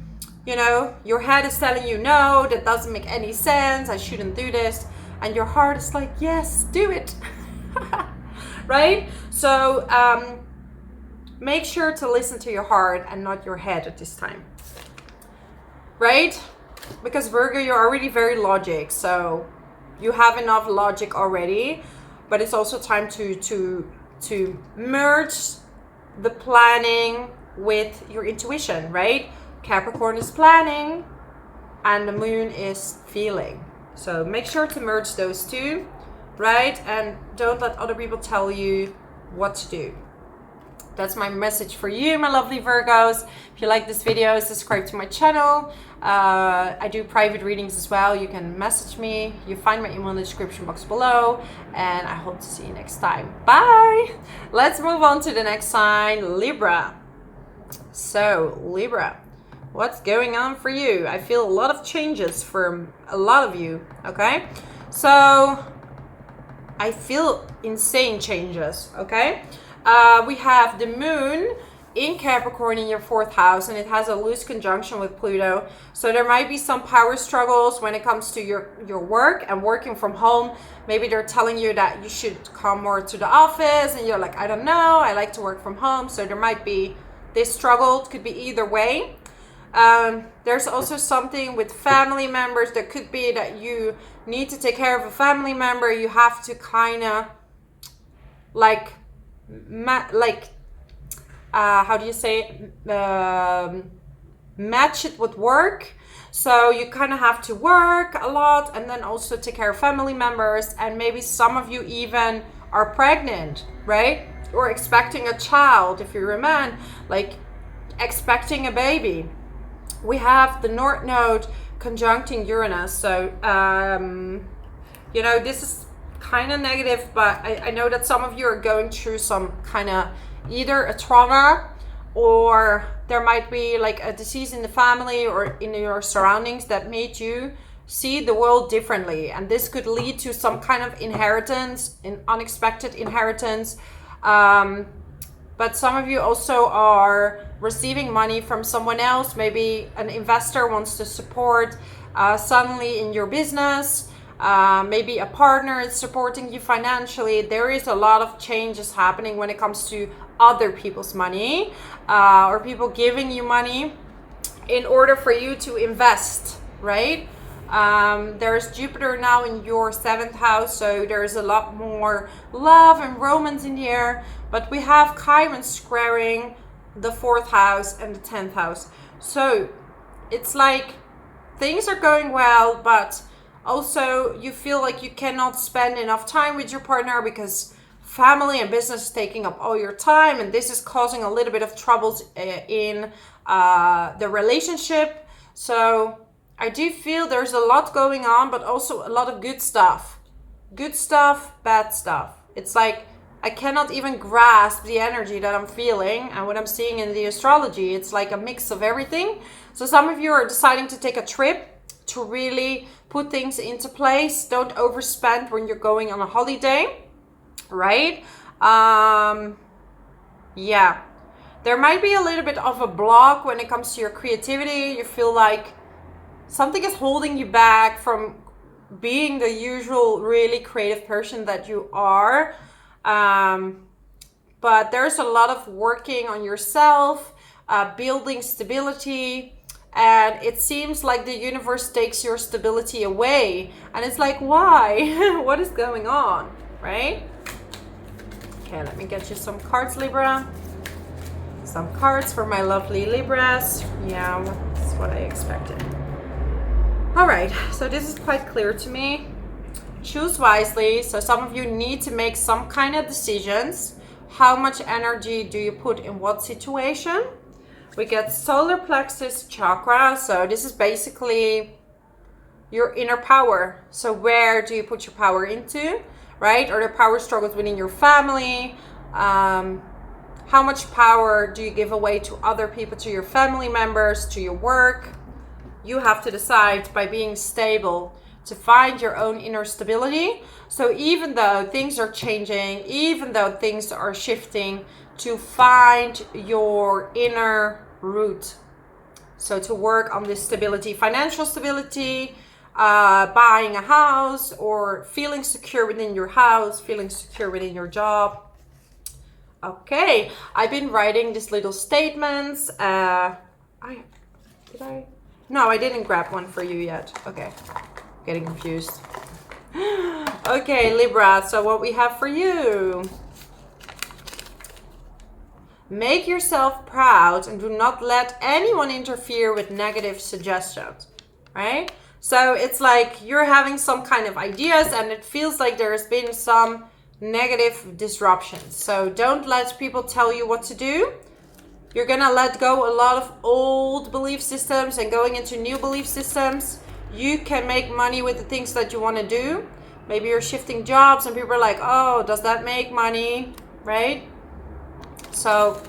you know, your head is telling you, no, that doesn't make any sense, I shouldn't do this, and your heart is like, yes, do it. Right? So make sure to listen to your heart and not your head at this time, right? Because Virgo, you're already very logic, so you have enough logic already, but it's also time to merge the planning with your intuition, right? Capricorn is planning and the moon is feeling. So make sure to merge those two, right? And don't let other people tell you what to do. That's my message for you, my lovely Virgos. If you like this video, subscribe to my channel. I do private readings as well. You can message me. You find my email in the description box below. And I hope to see you next time. Bye! Let's move on to the next sign, Libra. So, Libra, what's going on for you? I feel a lot of changes from a lot of you, okay? So, I feel insane changes, okay? We have the moon in Capricorn in your 4th house, and it has a loose conjunction with Pluto. So there might be some power struggles when it comes to your work and working from home. Maybe they're telling you that you should come more to the office, and you're like, I don't know, I like to work from home. So there might be this struggle. It could be either way. There's also something with family members. There could be that you need to take care of a family member. You have to kind of like how do you say it? Match it with work. So you kind of have to work a lot and then also take care of family members, and maybe some of you even are pregnant, right? Or expecting a child if you're a man, like expecting a baby. We have the North Node conjuncting Uranus. So you know, this is kind of negative, but I know that some of you are going through some kind of either a trauma, or there might be like a disease in the family or in your surroundings that made you see the world differently, and this could lead to some kind of inheritance, an unexpected inheritance. But some of you also are receiving money from someone else. Maybe an investor wants to support suddenly in your business. Maybe a partner is supporting you financially. There is a lot of changes happening when it comes to other people's money, or people giving you money in order for you to invest, right? There's Jupiter now in your 7th house, so there's a lot more love and romance in the air. But we have Chiron squaring the 4th house and the 10th house. So it's like things are going well, but also you feel like you cannot spend enough time with your partner because family and business is taking up all your time, and this is causing a little bit of troubles in the relationship. So I do feel there's a lot going on, but also a lot of good stuff. Good stuff, bad stuff. It's like I cannot even grasp the energy that I'm feeling and what I'm seeing in the astrology. It's like a mix of everything. So some of you are deciding to take a trip to really put things into place. Don't overspend when you're going on a holiday, right? Yeah. There might be a little bit of a block when it comes to your creativity. You feel like something is holding you back from being the usual really creative person that you are. But there's a lot of working on yourself, building stability. And it seems like the universe takes your stability away. And it's like, why? What is going on, right? Okay, let me get you some cards, Libra. Some cards for my lovely Libras. Yeah, that's what I expected. All right, so this is quite clear to me. Choose wisely. So some of you need to make some kind of decisions. How much energy do you put in what situation? We get solar plexus chakra. So this is basically your inner power. So where do you put your power into, right? Are there power struggles within your family? How much power do you give away to other people, to your family members, to your work? You have to decide by being stable to find your own inner stability. So even though things are changing, even though things are shifting, to find your inner root. So to work on this stability, financial stability, buying a house, or feeling secure within your house, feeling secure within your job. Okay, I've been writing these little statements. No, I didn't grab one for you yet. Okay, getting confused. Okay, Libra, so what we have for you. Make yourself proud and do not let anyone interfere with negative suggestions, right? So it's like you're having some kind of ideas and it feels like there's been some negative disruptions. So don't let people tell you what to do. You're gonna let go a lot of old belief systems and going into new belief systems. You can make money with the things that you want to do. Maybe you're shifting jobs and people are like, oh, does that make money, right? So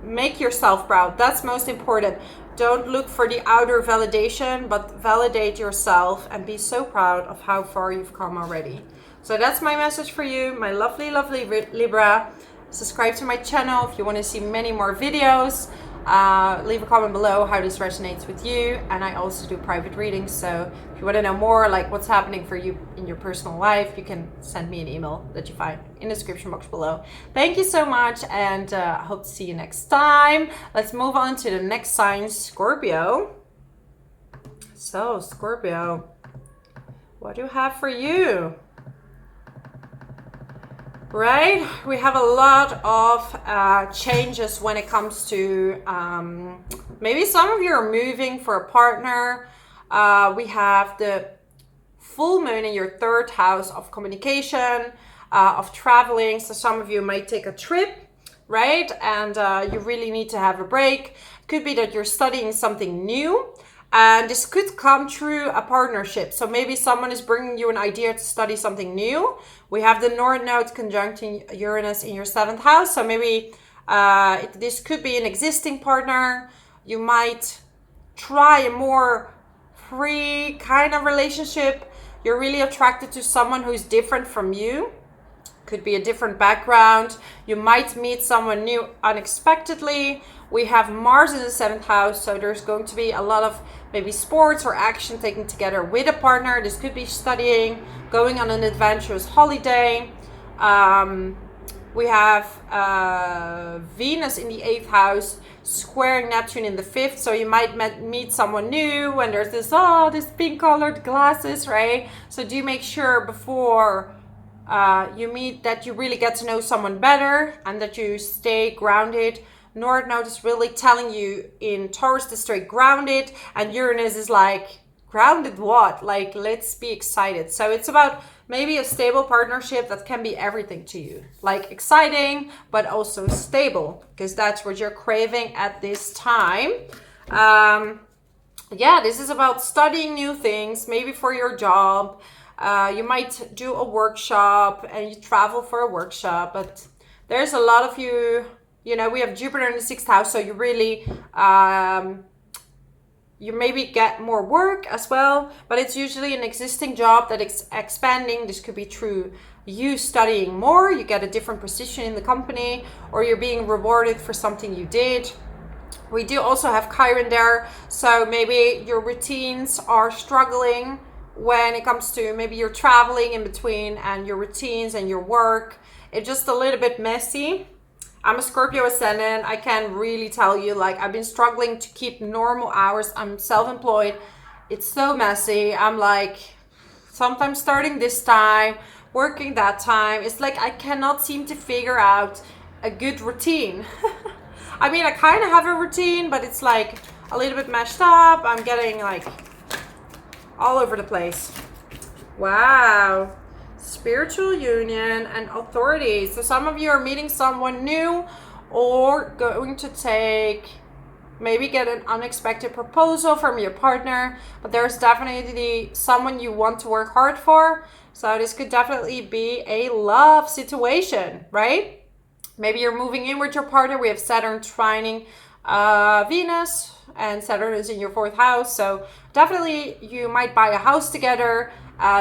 make yourself proud. That's most important. Don't look for the outer validation, but validate yourself and be so proud of how far you've come already. So that's my message for you, my lovely, lovely Libra. Subscribe to my channel if you want to see many more videos. Leave a comment below how this resonates with you. And I also do private readings. So if you want to know more, like what's happening for you in your personal life, you can send me an email that you find in the description box below. Thank you so much, and I hope to see you next time. Let's move on to the next sign, Scorpio. So Scorpio, what do you have for you? Right, we have a lot of changes when it comes to maybe some of you are moving for a partner. We have the full moon in your third house of communication, of traveling. So some of you might take a trip, right? And you really need to have a break. Could be that you're studying something new. And this could come through a partnership. So maybe someone is bringing you an idea to study something new. We have the North Node conjuncting Uranus in your 7th house. So maybe this could be an existing partner. You might try a more free kind of relationship. You're really attracted to someone who's different from you. Could be a different background. You might meet someone new unexpectedly. We have Mars in the 7th house, so there's going to be a lot of maybe sports or action taken together with a partner. This could be studying, going on an adventurous holiday. We have Venus in the 8th house, squaring Neptune in the 5th, so you might meet someone new, and there's this pink colored glasses, right? So do make sure before you meet that you really get to know someone better and that you stay grounded. North Node is really telling you in Taurus to stay grounded, and Uranus is like, grounded what? Like, let's be excited. So it's about maybe a stable partnership that can be everything to you, like exciting but also stable, because that's what you're craving at this time. Yeah, this is about studying new things, maybe for your job. You might do a workshop and you travel for a workshop, but there's a lot of you. You know, we have Jupiter in the 6th house, so you really, you maybe get more work as well, but it's usually an existing job that is expanding. This could be through you studying more, you get a different position in the company, or you're being rewarded for something you did. We do also have Chiron there, so maybe your routines are struggling when it comes to maybe you're traveling in between and your routines and your work. It's just a little bit messy. I'm a Scorpio ascendant. I can really tell you, like, I've been struggling to keep normal hours. I'm self-employed. It's so messy. I'm like, sometimes starting this time, working that time. It's like I cannot seem to figure out a good routine. I mean, I kind of have a routine, but it's like a little bit mashed up. I'm getting like all over the place. Wow. Spiritual union and authority. So some of you are meeting someone new or going to maybe get an unexpected proposal from your partner, but there's definitely someone you want to work hard for. So this could definitely be a love situation, right? Maybe you're moving in with your partner. We have Saturn trining Venus, and Saturn is in your 4th house. So definitely you might buy a house together.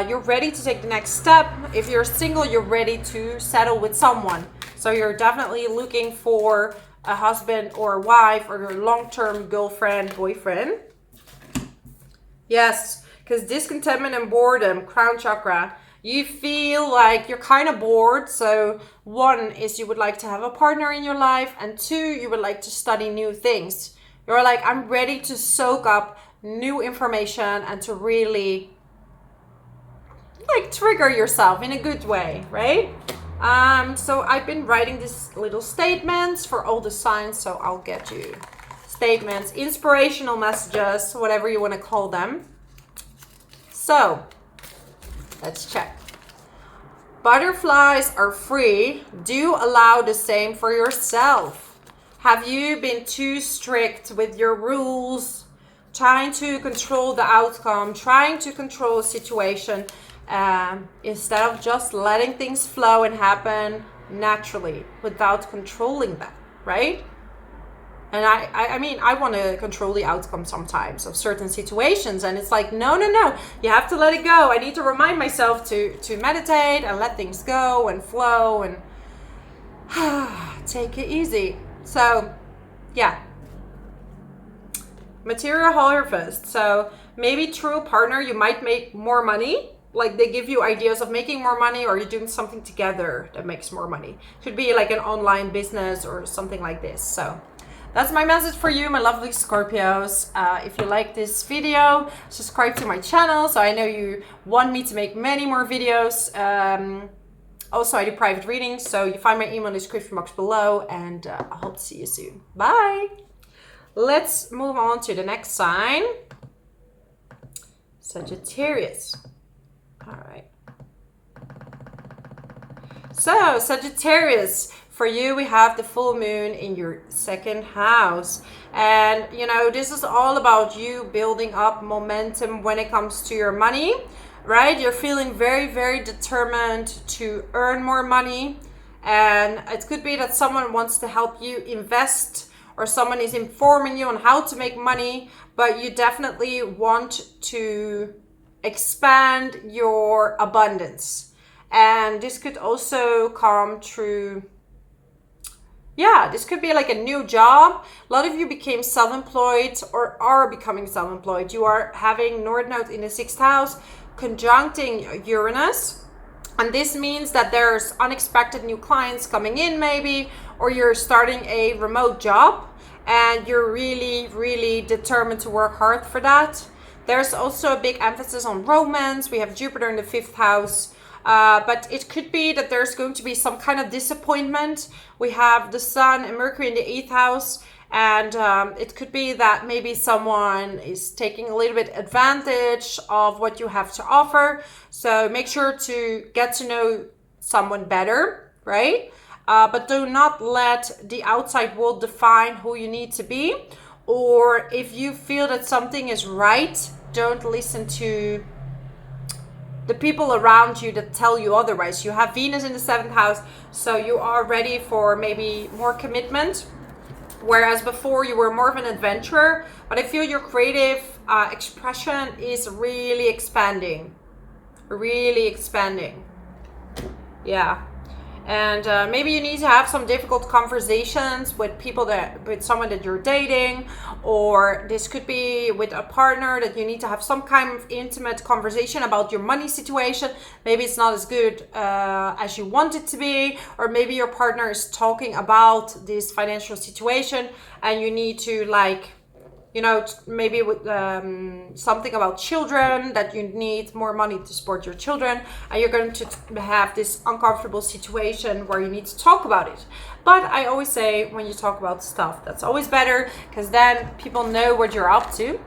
You're ready to take the next step. If you're single, you're ready to settle with someone. So you're definitely looking for a husband or a wife or a long-term girlfriend, boyfriend. Yes, because discontentment and boredom, crown chakra. You feel like you're kind of bored. So 1 is you would like to have a partner in your life, and 2, you would like to study new things. You're like, I'm ready to soak up new information and to really like trigger yourself in a good way, right? So I've been writing these little statements for all the signs, so I'll get you statements, inspirational messages, whatever you want to call them. So let's check. Butterflies are free. Do allow the same for yourself. Have you been too strict with your rules, trying to control the outcome, trying to control a situation, instead of just letting things flow and happen naturally without controlling them, right? And I mean, I want to control the outcome sometimes of certain situations, and it's like, no, you have to let it go. I need to remind myself to meditate and let things go and flow and take it easy. So yeah, material harvest. So maybe through a partner you might make more money. Like they give you ideas of making more money, or you're doing something together that makes more money. Could be like an online business or something like this. So that's my message for you, my lovely Scorpios. If you like this video, subscribe to my channel. So I know you want me to make many more videos. Also, I do private readings. So you find my email in the description box below, and I hope to see you soon. Bye. Let's move on to the next sign. Sagittarius. All right. So Sagittarius, for you, we have the full moon in your 2nd house. And, you know, this is all about you building up momentum when it comes to your money, right? You're feeling very, very determined to earn more money. And it could be that someone wants to help you invest, or someone is informing you on how to make money, but you definitely want to expand your abundance. And this could also come through, this could be like a new job. A lot of you became self-employed or are becoming self-employed. You are having North Node in the 6th house conjuncting Uranus. And this means that there's unexpected new clients coming in maybe, or you're starting a remote job and you're really, really determined to work hard for that. There's also a big emphasis on romance. We have Jupiter in the 5th house. But it could be that there's going to be some kind of disappointment. We have the Sun and Mercury in the 8th house. And it could be that maybe someone is taking a little bit advantage of what you have to offer. So make sure to get to know someone better, right? But do not let the outside world define who you need to be. Or if you feel that something is right, don't listen to the people around you that tell you otherwise. You have Venus in the 7th house, so you are ready for maybe more commitment. Whereas before you were more of an adventurer, but I feel your creative expression is really expanding. Yeah. And maybe you need to have some difficult conversations with with someone that you're dating, or this could be with a partner that you need to have some kind of intimate conversation about your money situation. Maybe it's not as good as you want it to be, or maybe your partner is talking about this financial situation and you need to, like, you know, maybe with something about children, that you need more money to support your children, and you're going to have this uncomfortable situation where you need to talk about it. But I always say, when you talk about stuff, that's always better, because then people know what you're up to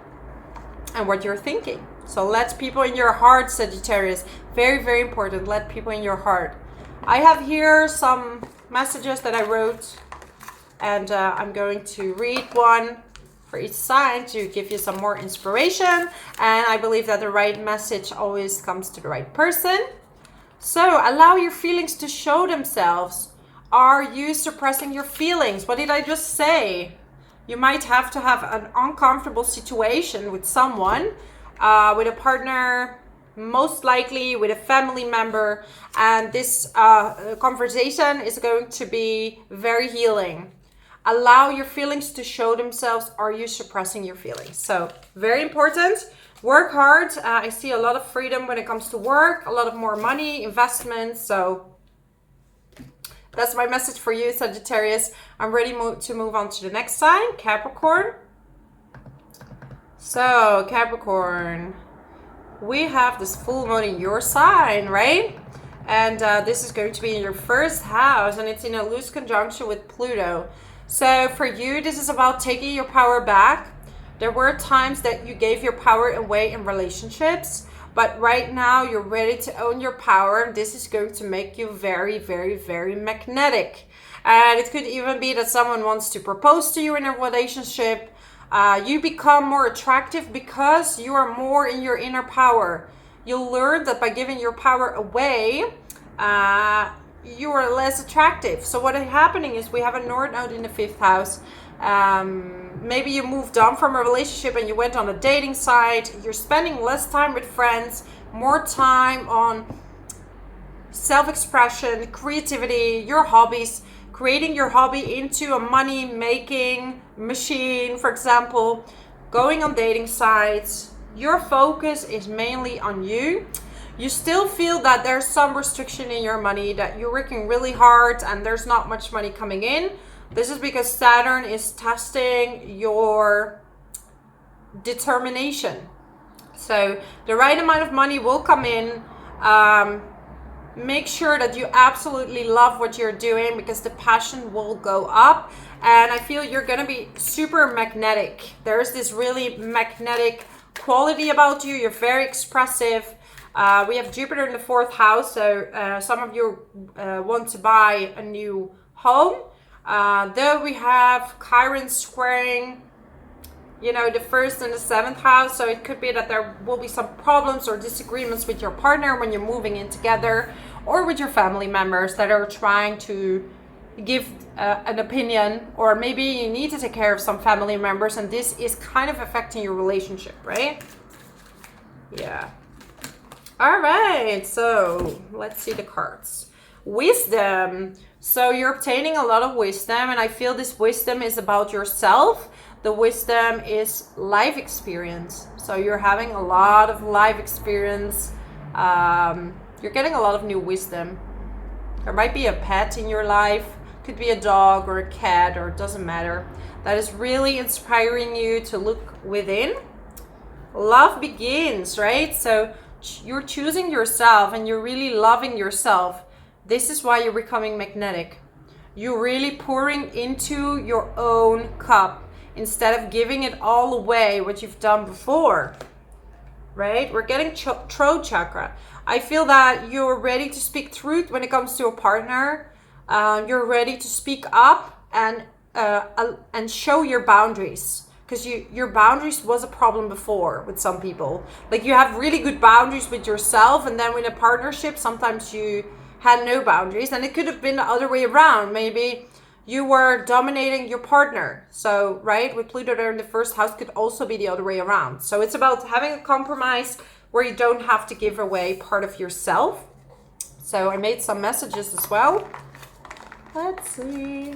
and what you're thinking. So let people in your heart, Sagittarius. Very, very important. Let people in your heart. I have here some messages that I wrote, and I'm going to read one for each sign to give you some more inspiration. And I believe that the right message always comes to the right person. So allow your feelings to show themselves. Are you suppressing your feelings? What did I just say? You might have to have an uncomfortable situation with someone, with a partner, most likely with a family member. And this conversation is going to be very healing. Allow your feelings to show themselves. Are you suppressing your feelings? So very important. Work hard. I see a lot of freedom when it comes to work, a lot of more money, investments. So that's my message for you, Sagittarius. I'm ready to move on to the next sign, Capricorn. So Capricorn, we have this full moon in your sign, right? And this is going to be in your first house, and it's in a loose conjunction with Pluto. So for you, this is about taking your power back. There were times that you gave your power away in relationships, but right now you're ready to own your power. This is going to make you very, very, very magnetic. And it could even be that someone wants to propose to you in a relationship. You become more attractive because you are more in your inner power. You'll learn that by giving your power away, you are less attractive. So what is happening is we have a North Node in the 5th house. Maybe you moved on from a relationship and you went on a dating site. You're spending less time with friends, more time on self-expression, creativity, your hobbies, creating your hobby into a money-making machine, for example, going on dating sites. Your focus is mainly on you. You still feel that there's some restriction in your money, that you're working really hard and there's not much money coming in. This is because Saturn is testing your determination. So the right amount of money will come in. Make sure that you absolutely love what you're doing, because the passion will go up. And I feel you're going to be super magnetic. There's this really magnetic quality about you. You're very expressive. We have Jupiter in the 4th house, so some of you want to buy a new home. Though we have Chiron squaring, you know, the 1st and the 7th house, so it could be that there will be some problems or disagreements with your partner when you're moving in together, or with your family members that are trying to give an opinion, or maybe you need to take care of some family members and this is kind of affecting your relationship, right? Yeah. All right, so let's see the cards. Wisdom. So you're obtaining a lot of wisdom, and I feel this wisdom is about yourself. The wisdom is life experience. So you're having a lot of life experience. You're getting a lot of new wisdom. There might be a pet in your life. Could be a dog or a cat, or it doesn't matter. That is really inspiring you to look within. Love begins, right? So you're choosing yourself and you're really loving yourself. This is why you're becoming magnetic. You're really pouring into your own cup instead of giving it all away, what you've done before, right? We're getting throat chakra. I feel that you're ready to speak truth when it comes to a partner. You're ready to speak up and show your boundaries. Because your boundaries was a problem before with some people. Like, you have really good boundaries with yourself, and then with a partnership, sometimes you had no boundaries. And it could have been the other way around. Maybe you were dominating your partner. So, right, with Pluto there in the 1st house, could also be the other way around. So it's about having a compromise where you don't have to give away part of yourself. So I made some messages as well. Let's see.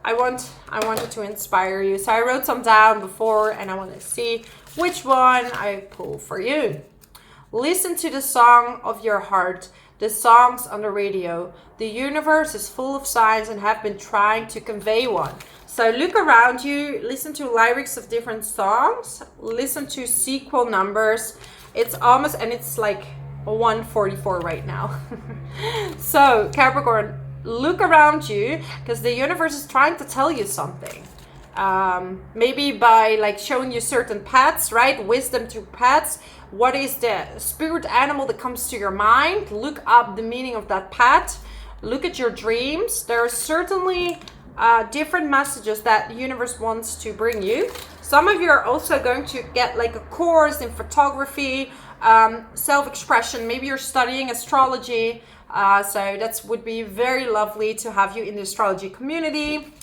I wanted to inspire you. So I wrote some down before and I want to see which one I pull for you. Listen to the song of your heart, the songs on the radio. The universe is full of signs and have been trying to convey one. So look around you, listen to lyrics of different songs, listen to sequel numbers. It's almost, and it's like 1:44 right now. So Capricorn, look around you because the universe is trying to tell you something. Maybe by like showing you certain paths, right? Wisdom through paths. What is the spirit animal that comes to your mind? Look up the meaning of that path. Look at your dreams. There are certainly different messages that the universe wants to bring you. Some of you are also going to get like a course in photography, self-expression. Maybe you're studying astrology. So that would be very lovely to have you in the astrology community.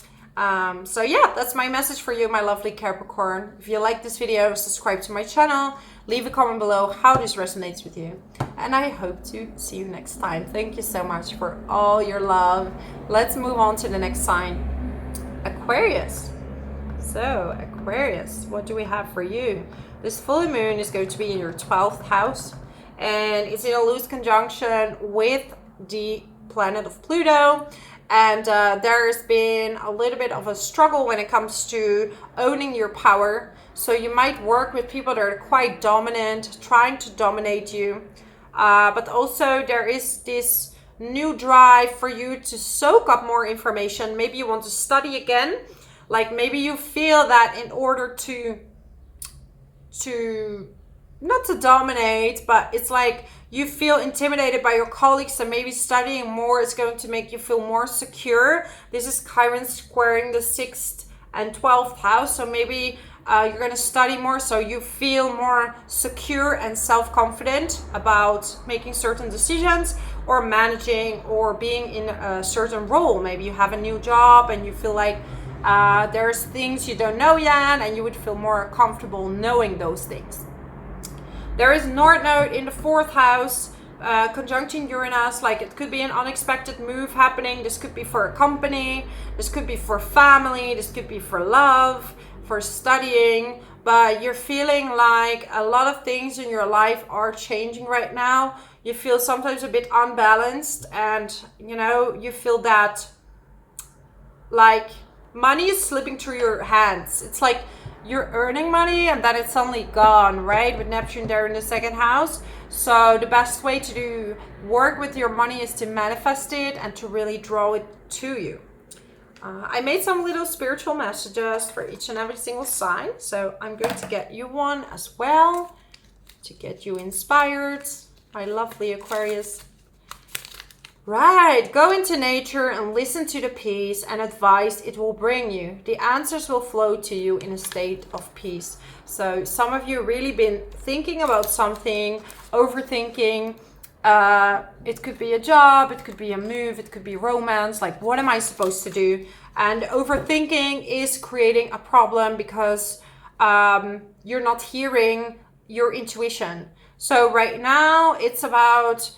So yeah, that's my message for you, my lovely Capricorn. If you like this video, subscribe to my channel, leave a comment below how this resonates with you. And I hope to see you next time. Thank you so much for all your love. Let's move on to the next sign, Aquarius. So Aquarius, what do we have for you? This full moon is going to be in your 12th house and it's in a loose conjunction with the planet of Pluto. And there's been a little bit of a struggle when it comes to owning your power. So you might work with people that are quite dominant, trying to dominate you. But also there is this new drive for you to soak up more information. Maybe you want to study again. Like maybe you feel that in order to not to dominate, but it's like you feel intimidated by your colleagues, and maybe studying more is going to make you feel more secure. This is Chiron squaring the 6th and 12th house, so maybe you're going to study more so you feel more secure and self-confident about making certain decisions or managing or being in a certain role. Maybe you have a new job and you feel like there's things you don't know yet, and you would feel more comfortable knowing those things. There is North Node in the 4th house, conjuncting Uranus. Like it could be an unexpected move happening. This could be for a company. This could be for family. This could be for love, for studying. But you're feeling like a lot of things in your life are changing right now. You feel sometimes a bit unbalanced, and you know, you feel that like money is slipping through your hands. It's like you're earning money and then it's suddenly gone, right? With Neptune there in the 2nd house. So the best way to do work with your money is to manifest it and to really draw it to you. I made some little spiritual messages for each and every single sign. So I'm going to get you one as well to get you inspired. My lovely Aquarius. Right, go into nature and listen to the peace and advice it will bring you. The answers will flow to you in a state of peace. So some of you really been thinking about something, overthinking. It could be a job, it could be a move, it could be romance. Like, what am I supposed to do? And overthinking is creating a problem because you're not hearing your intuition. So right now it's about,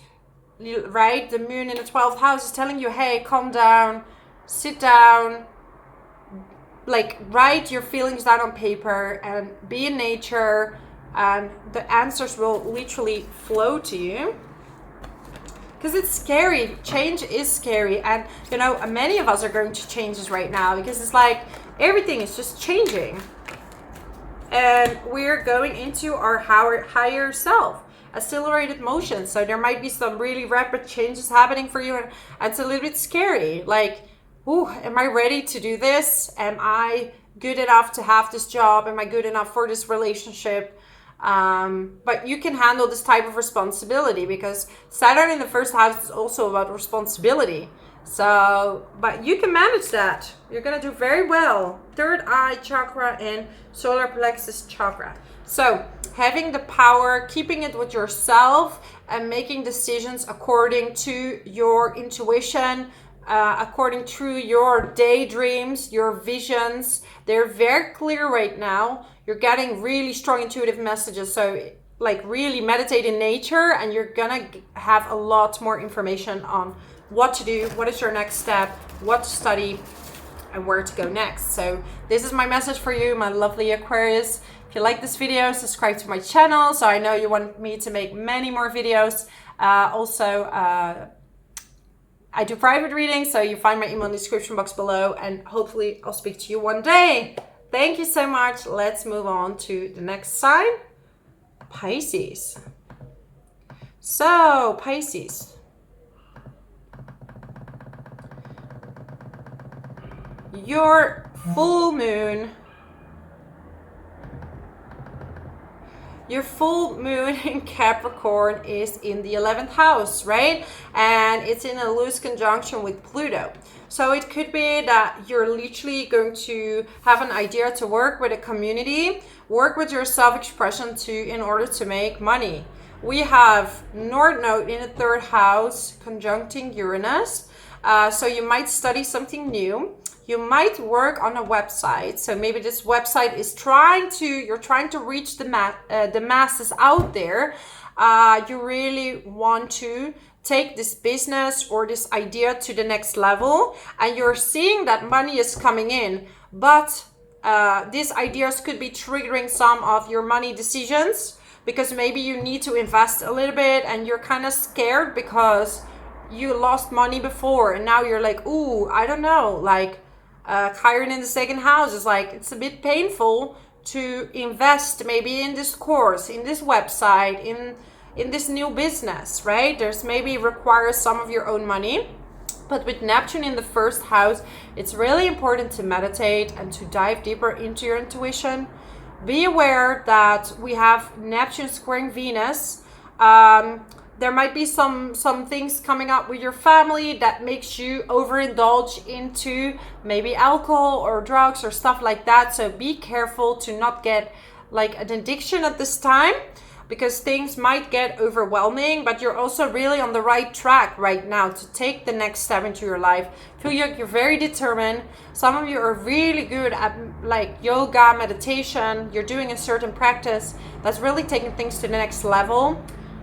right, the moon in the 12th house is telling you, hey, calm down, sit down, like write your feelings down on paper and be in nature, and the answers will literally flow to you. Because it's scary. Change is scary, and you know, many of us are going to changes right now because it's like everything is just changing, and we're going into our higher self. Accelerated motion. So there might be some really rapid changes happening for you, and it's a little bit scary. Like, ooh, am I ready to do this? Am I good enough to have this job? Am I good enough for this relationship? But you can handle this type of responsibility because Saturn in the 1st house is also about responsibility. So, but you can manage that. You're gonna do very well. 3rd eye chakra and solar plexus chakra. So having the power, keeping it with yourself and making decisions according to your intuition, according to your daydreams, your visions. They're very clear right now. You're getting really strong intuitive messages. So like really meditate in nature, and you're gonna have a lot more information on what to do, what is your next step, what to study, and where to go next. So this is my message for you, my lovely Aquarius. If you like this video, subscribe to my channel, so I know you want me to make many more videos. I do private readings, so you find my email in the description box below, and hopefully I'll speak to you one day. Thank you so much. Let's move on to the next sign, Pisces. So, Pisces. Your full moon in Capricorn is in the 11th house, right? And it's in a loose conjunction with Pluto. So it could be that you're literally going to have an idea to work with a community, work with your self-expression in order to make money. We have North Node in the 3rd house conjuncting Uranus. So you might study something new. You might work on a website. So maybe this website is you're trying to reach the masses out there. You really want to take this business or this idea to the next level, and you're seeing that money is coming in, but these ideas could be triggering some of your money decisions, because maybe you need to invest a little bit and you're kind of scared because you lost money before, and now you're like, ooh, I don't know, like Chiron in the 2nd house is like, it's a bit painful to invest maybe in this course, in this website, in this new business, right? There's maybe requires some of your own money. But with Neptune in the 1st house, it's really important to meditate and to dive deeper into your intuition. Be aware that we have Neptune squaring Venus. There might be some things coming up with your family that makes you overindulge into maybe alcohol or drugs or stuff like that. So be careful to not get like an addiction at this time, because things might get overwhelming, but you're also really on the right track right now to take the next step into your life. I feel like you're very determined. Some of you are really good at like yoga, meditation. You're doing a certain practice that's really taking things to the next level.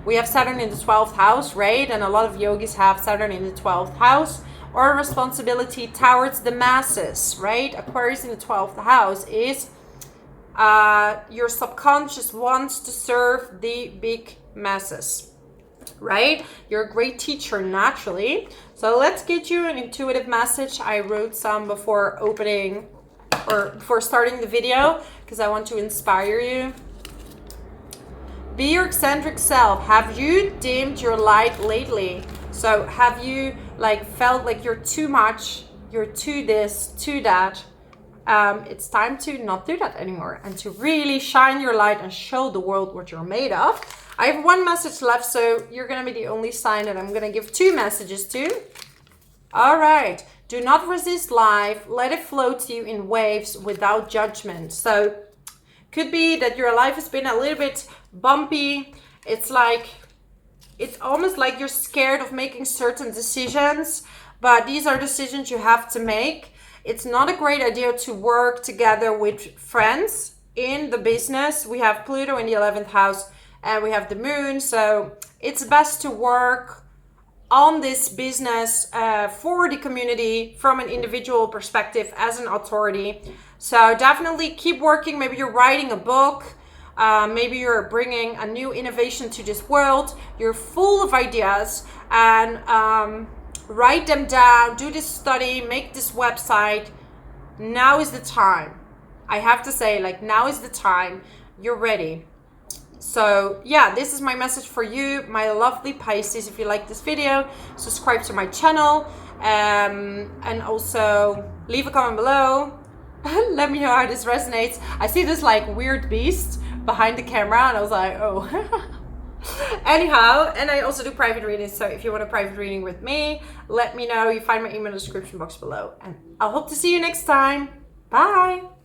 We have Saturn in the 12th house, right? And a lot of yogis have Saturn in the 12th house, or responsibility towards the masses, right? Aquarius in the 12th house is your subconscious wants to serve the big masses, right? You're a great teacher naturally. So let's get you an intuitive message. I wrote some before starting the video because I want to inspire you. Be your eccentric self. Have you dimmed your light lately? So have you like felt like you're too much, you're too this, too that? It's time to not do that anymore and to really shine your light and show the world what you're made of. I have one message left, so you're going to be the only sign that I'm going to give 2 messages to. All right. Do not resist life. Let it flow to you in waves without judgment. So could be that your life has been a little bit bumpy. It's almost like you're scared of making certain decisions, but these are decisions you have to make. It's not a great idea to work together with friends in the business. We have Pluto in the 11th house and we have the moon. So it's best to work on this business for the community from an individual perspective as an authority. So definitely keep working. Maybe you're writing a book. Maybe you're bringing a new innovation to this world. You're full of ideas, and write them down, do this study, make this website. Now is the time. I have to say, like, now is the time. You're ready. So yeah, this is my message for you, my lovely Pisces. If you like this video, subscribe to my channel, and also leave a comment below. Let me know how this resonates. I see this like weird beast behind the camera and I was like, oh. Anyhow, and I also do private readings, so if you want a private reading with me, let me know. You find my email in the description box below, and I'll hope to see you next time. Bye.